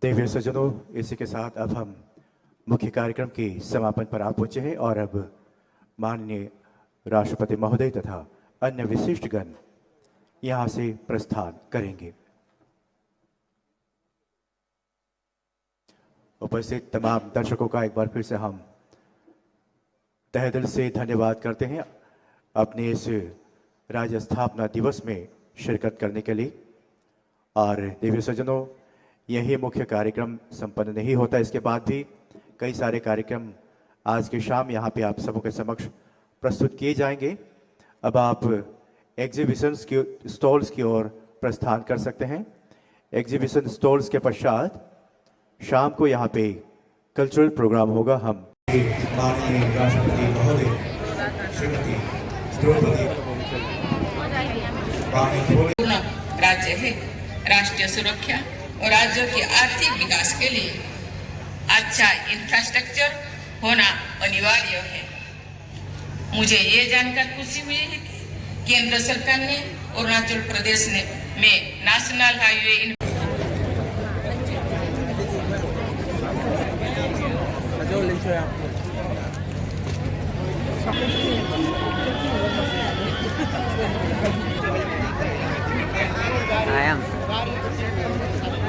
देवी सज्जनों, इसी के साथ अब हम मुख्य कार्यक्रम के समापन पर आ पहुंचे हैं और अब माननीय राष्ट्रपति महोदय तथा अन्य विशिष्टगण यहां से प्रस्थान करेंगे। उपस्थित तमाम दर्शकों का एक बार फिर से हम तहे दिल से धन्यवाद करते हैं अपने इस राज्य स्थापना दिवस में शिरकत करने के लिए। और देवी सज्जनों, यही मुख्य कार्यक्रम संपन्न नहीं होता, इसके बाद भी कई सारे कार्यक्रम आज की शाम यहाँ पे आप सबों के समक्ष प्रस्तुत किए जाएंगे। अब आप एग्जीबिशंस की स्टॉल्स की ओर प्रस्थान कर सकते हैं। एग्जीबिशन स्टॉल्स के पश्चात शाम को यहाँ पे कल्चरल प्रोग्राम होगा। हम माननीय राष्ट्रपति महोदय श्रीमती द्रौपदी राज्य है। राष्ट्रीय सुरक्षा और राज्यों के आर्थिक विकास के लिए अच्छा इंफ्रास्ट्रक्चर होना अनिवार्य है। मुझे ये जानकर खुशी हुई है कि केंद्र सरकार ने अरुणाचल प्रदेश में नेशनल हाईवे I am.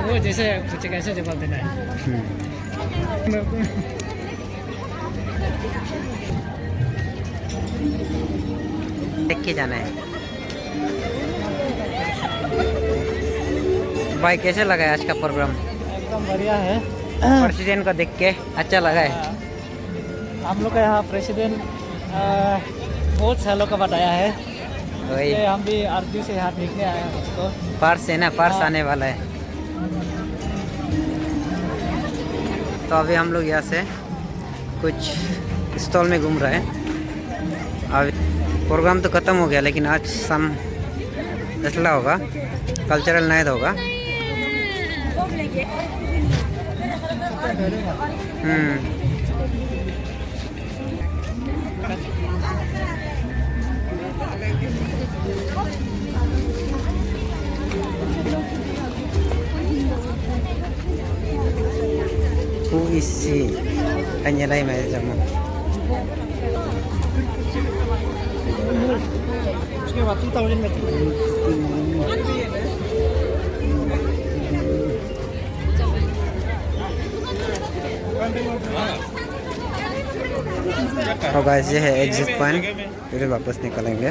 वो जैसे कुछ कैसे जवाब देना है देख के जाना है। भाई कैसे लगा है आज का प्रोग्राम? एकदम बढ़िया है। प्रेसिडेंट को देख के अच्छा लगा है। हम लोग का यहाँ प्रेसिडेंट बहुत सालों का बताया है, वही इसलिए हम भी आरती से यहाँ देखने आए हैं उसको। पार्स है ना, पार्स आने वाला है। तो अभी हम लोग यहाँ से कुछ स्टॉल में घूम रहे हैं। अब प्रोग्राम तो ख़त्म हो गया, लेकिन आज शाम फैसला होगा, कल्चरल नाइट होगा। Who is she? Kanya lang may mo. उसके बाद 2000 में तो गाइस ये है एग्जिट पॉइंट, फिर वापस निकलेंगे।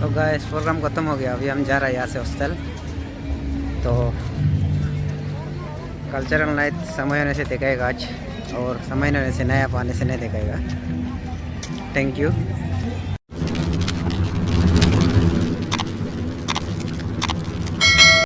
तो गाइस प्रोग्राम ख़त्म हो गया, अभी हम जा रहे हैं यहाँ से हॉस्टल। तो कल्चरल नाइट समय होने से दिखाएगा आज, और समय होने से नया पाने से नहीं दिखाएगा। Thank you.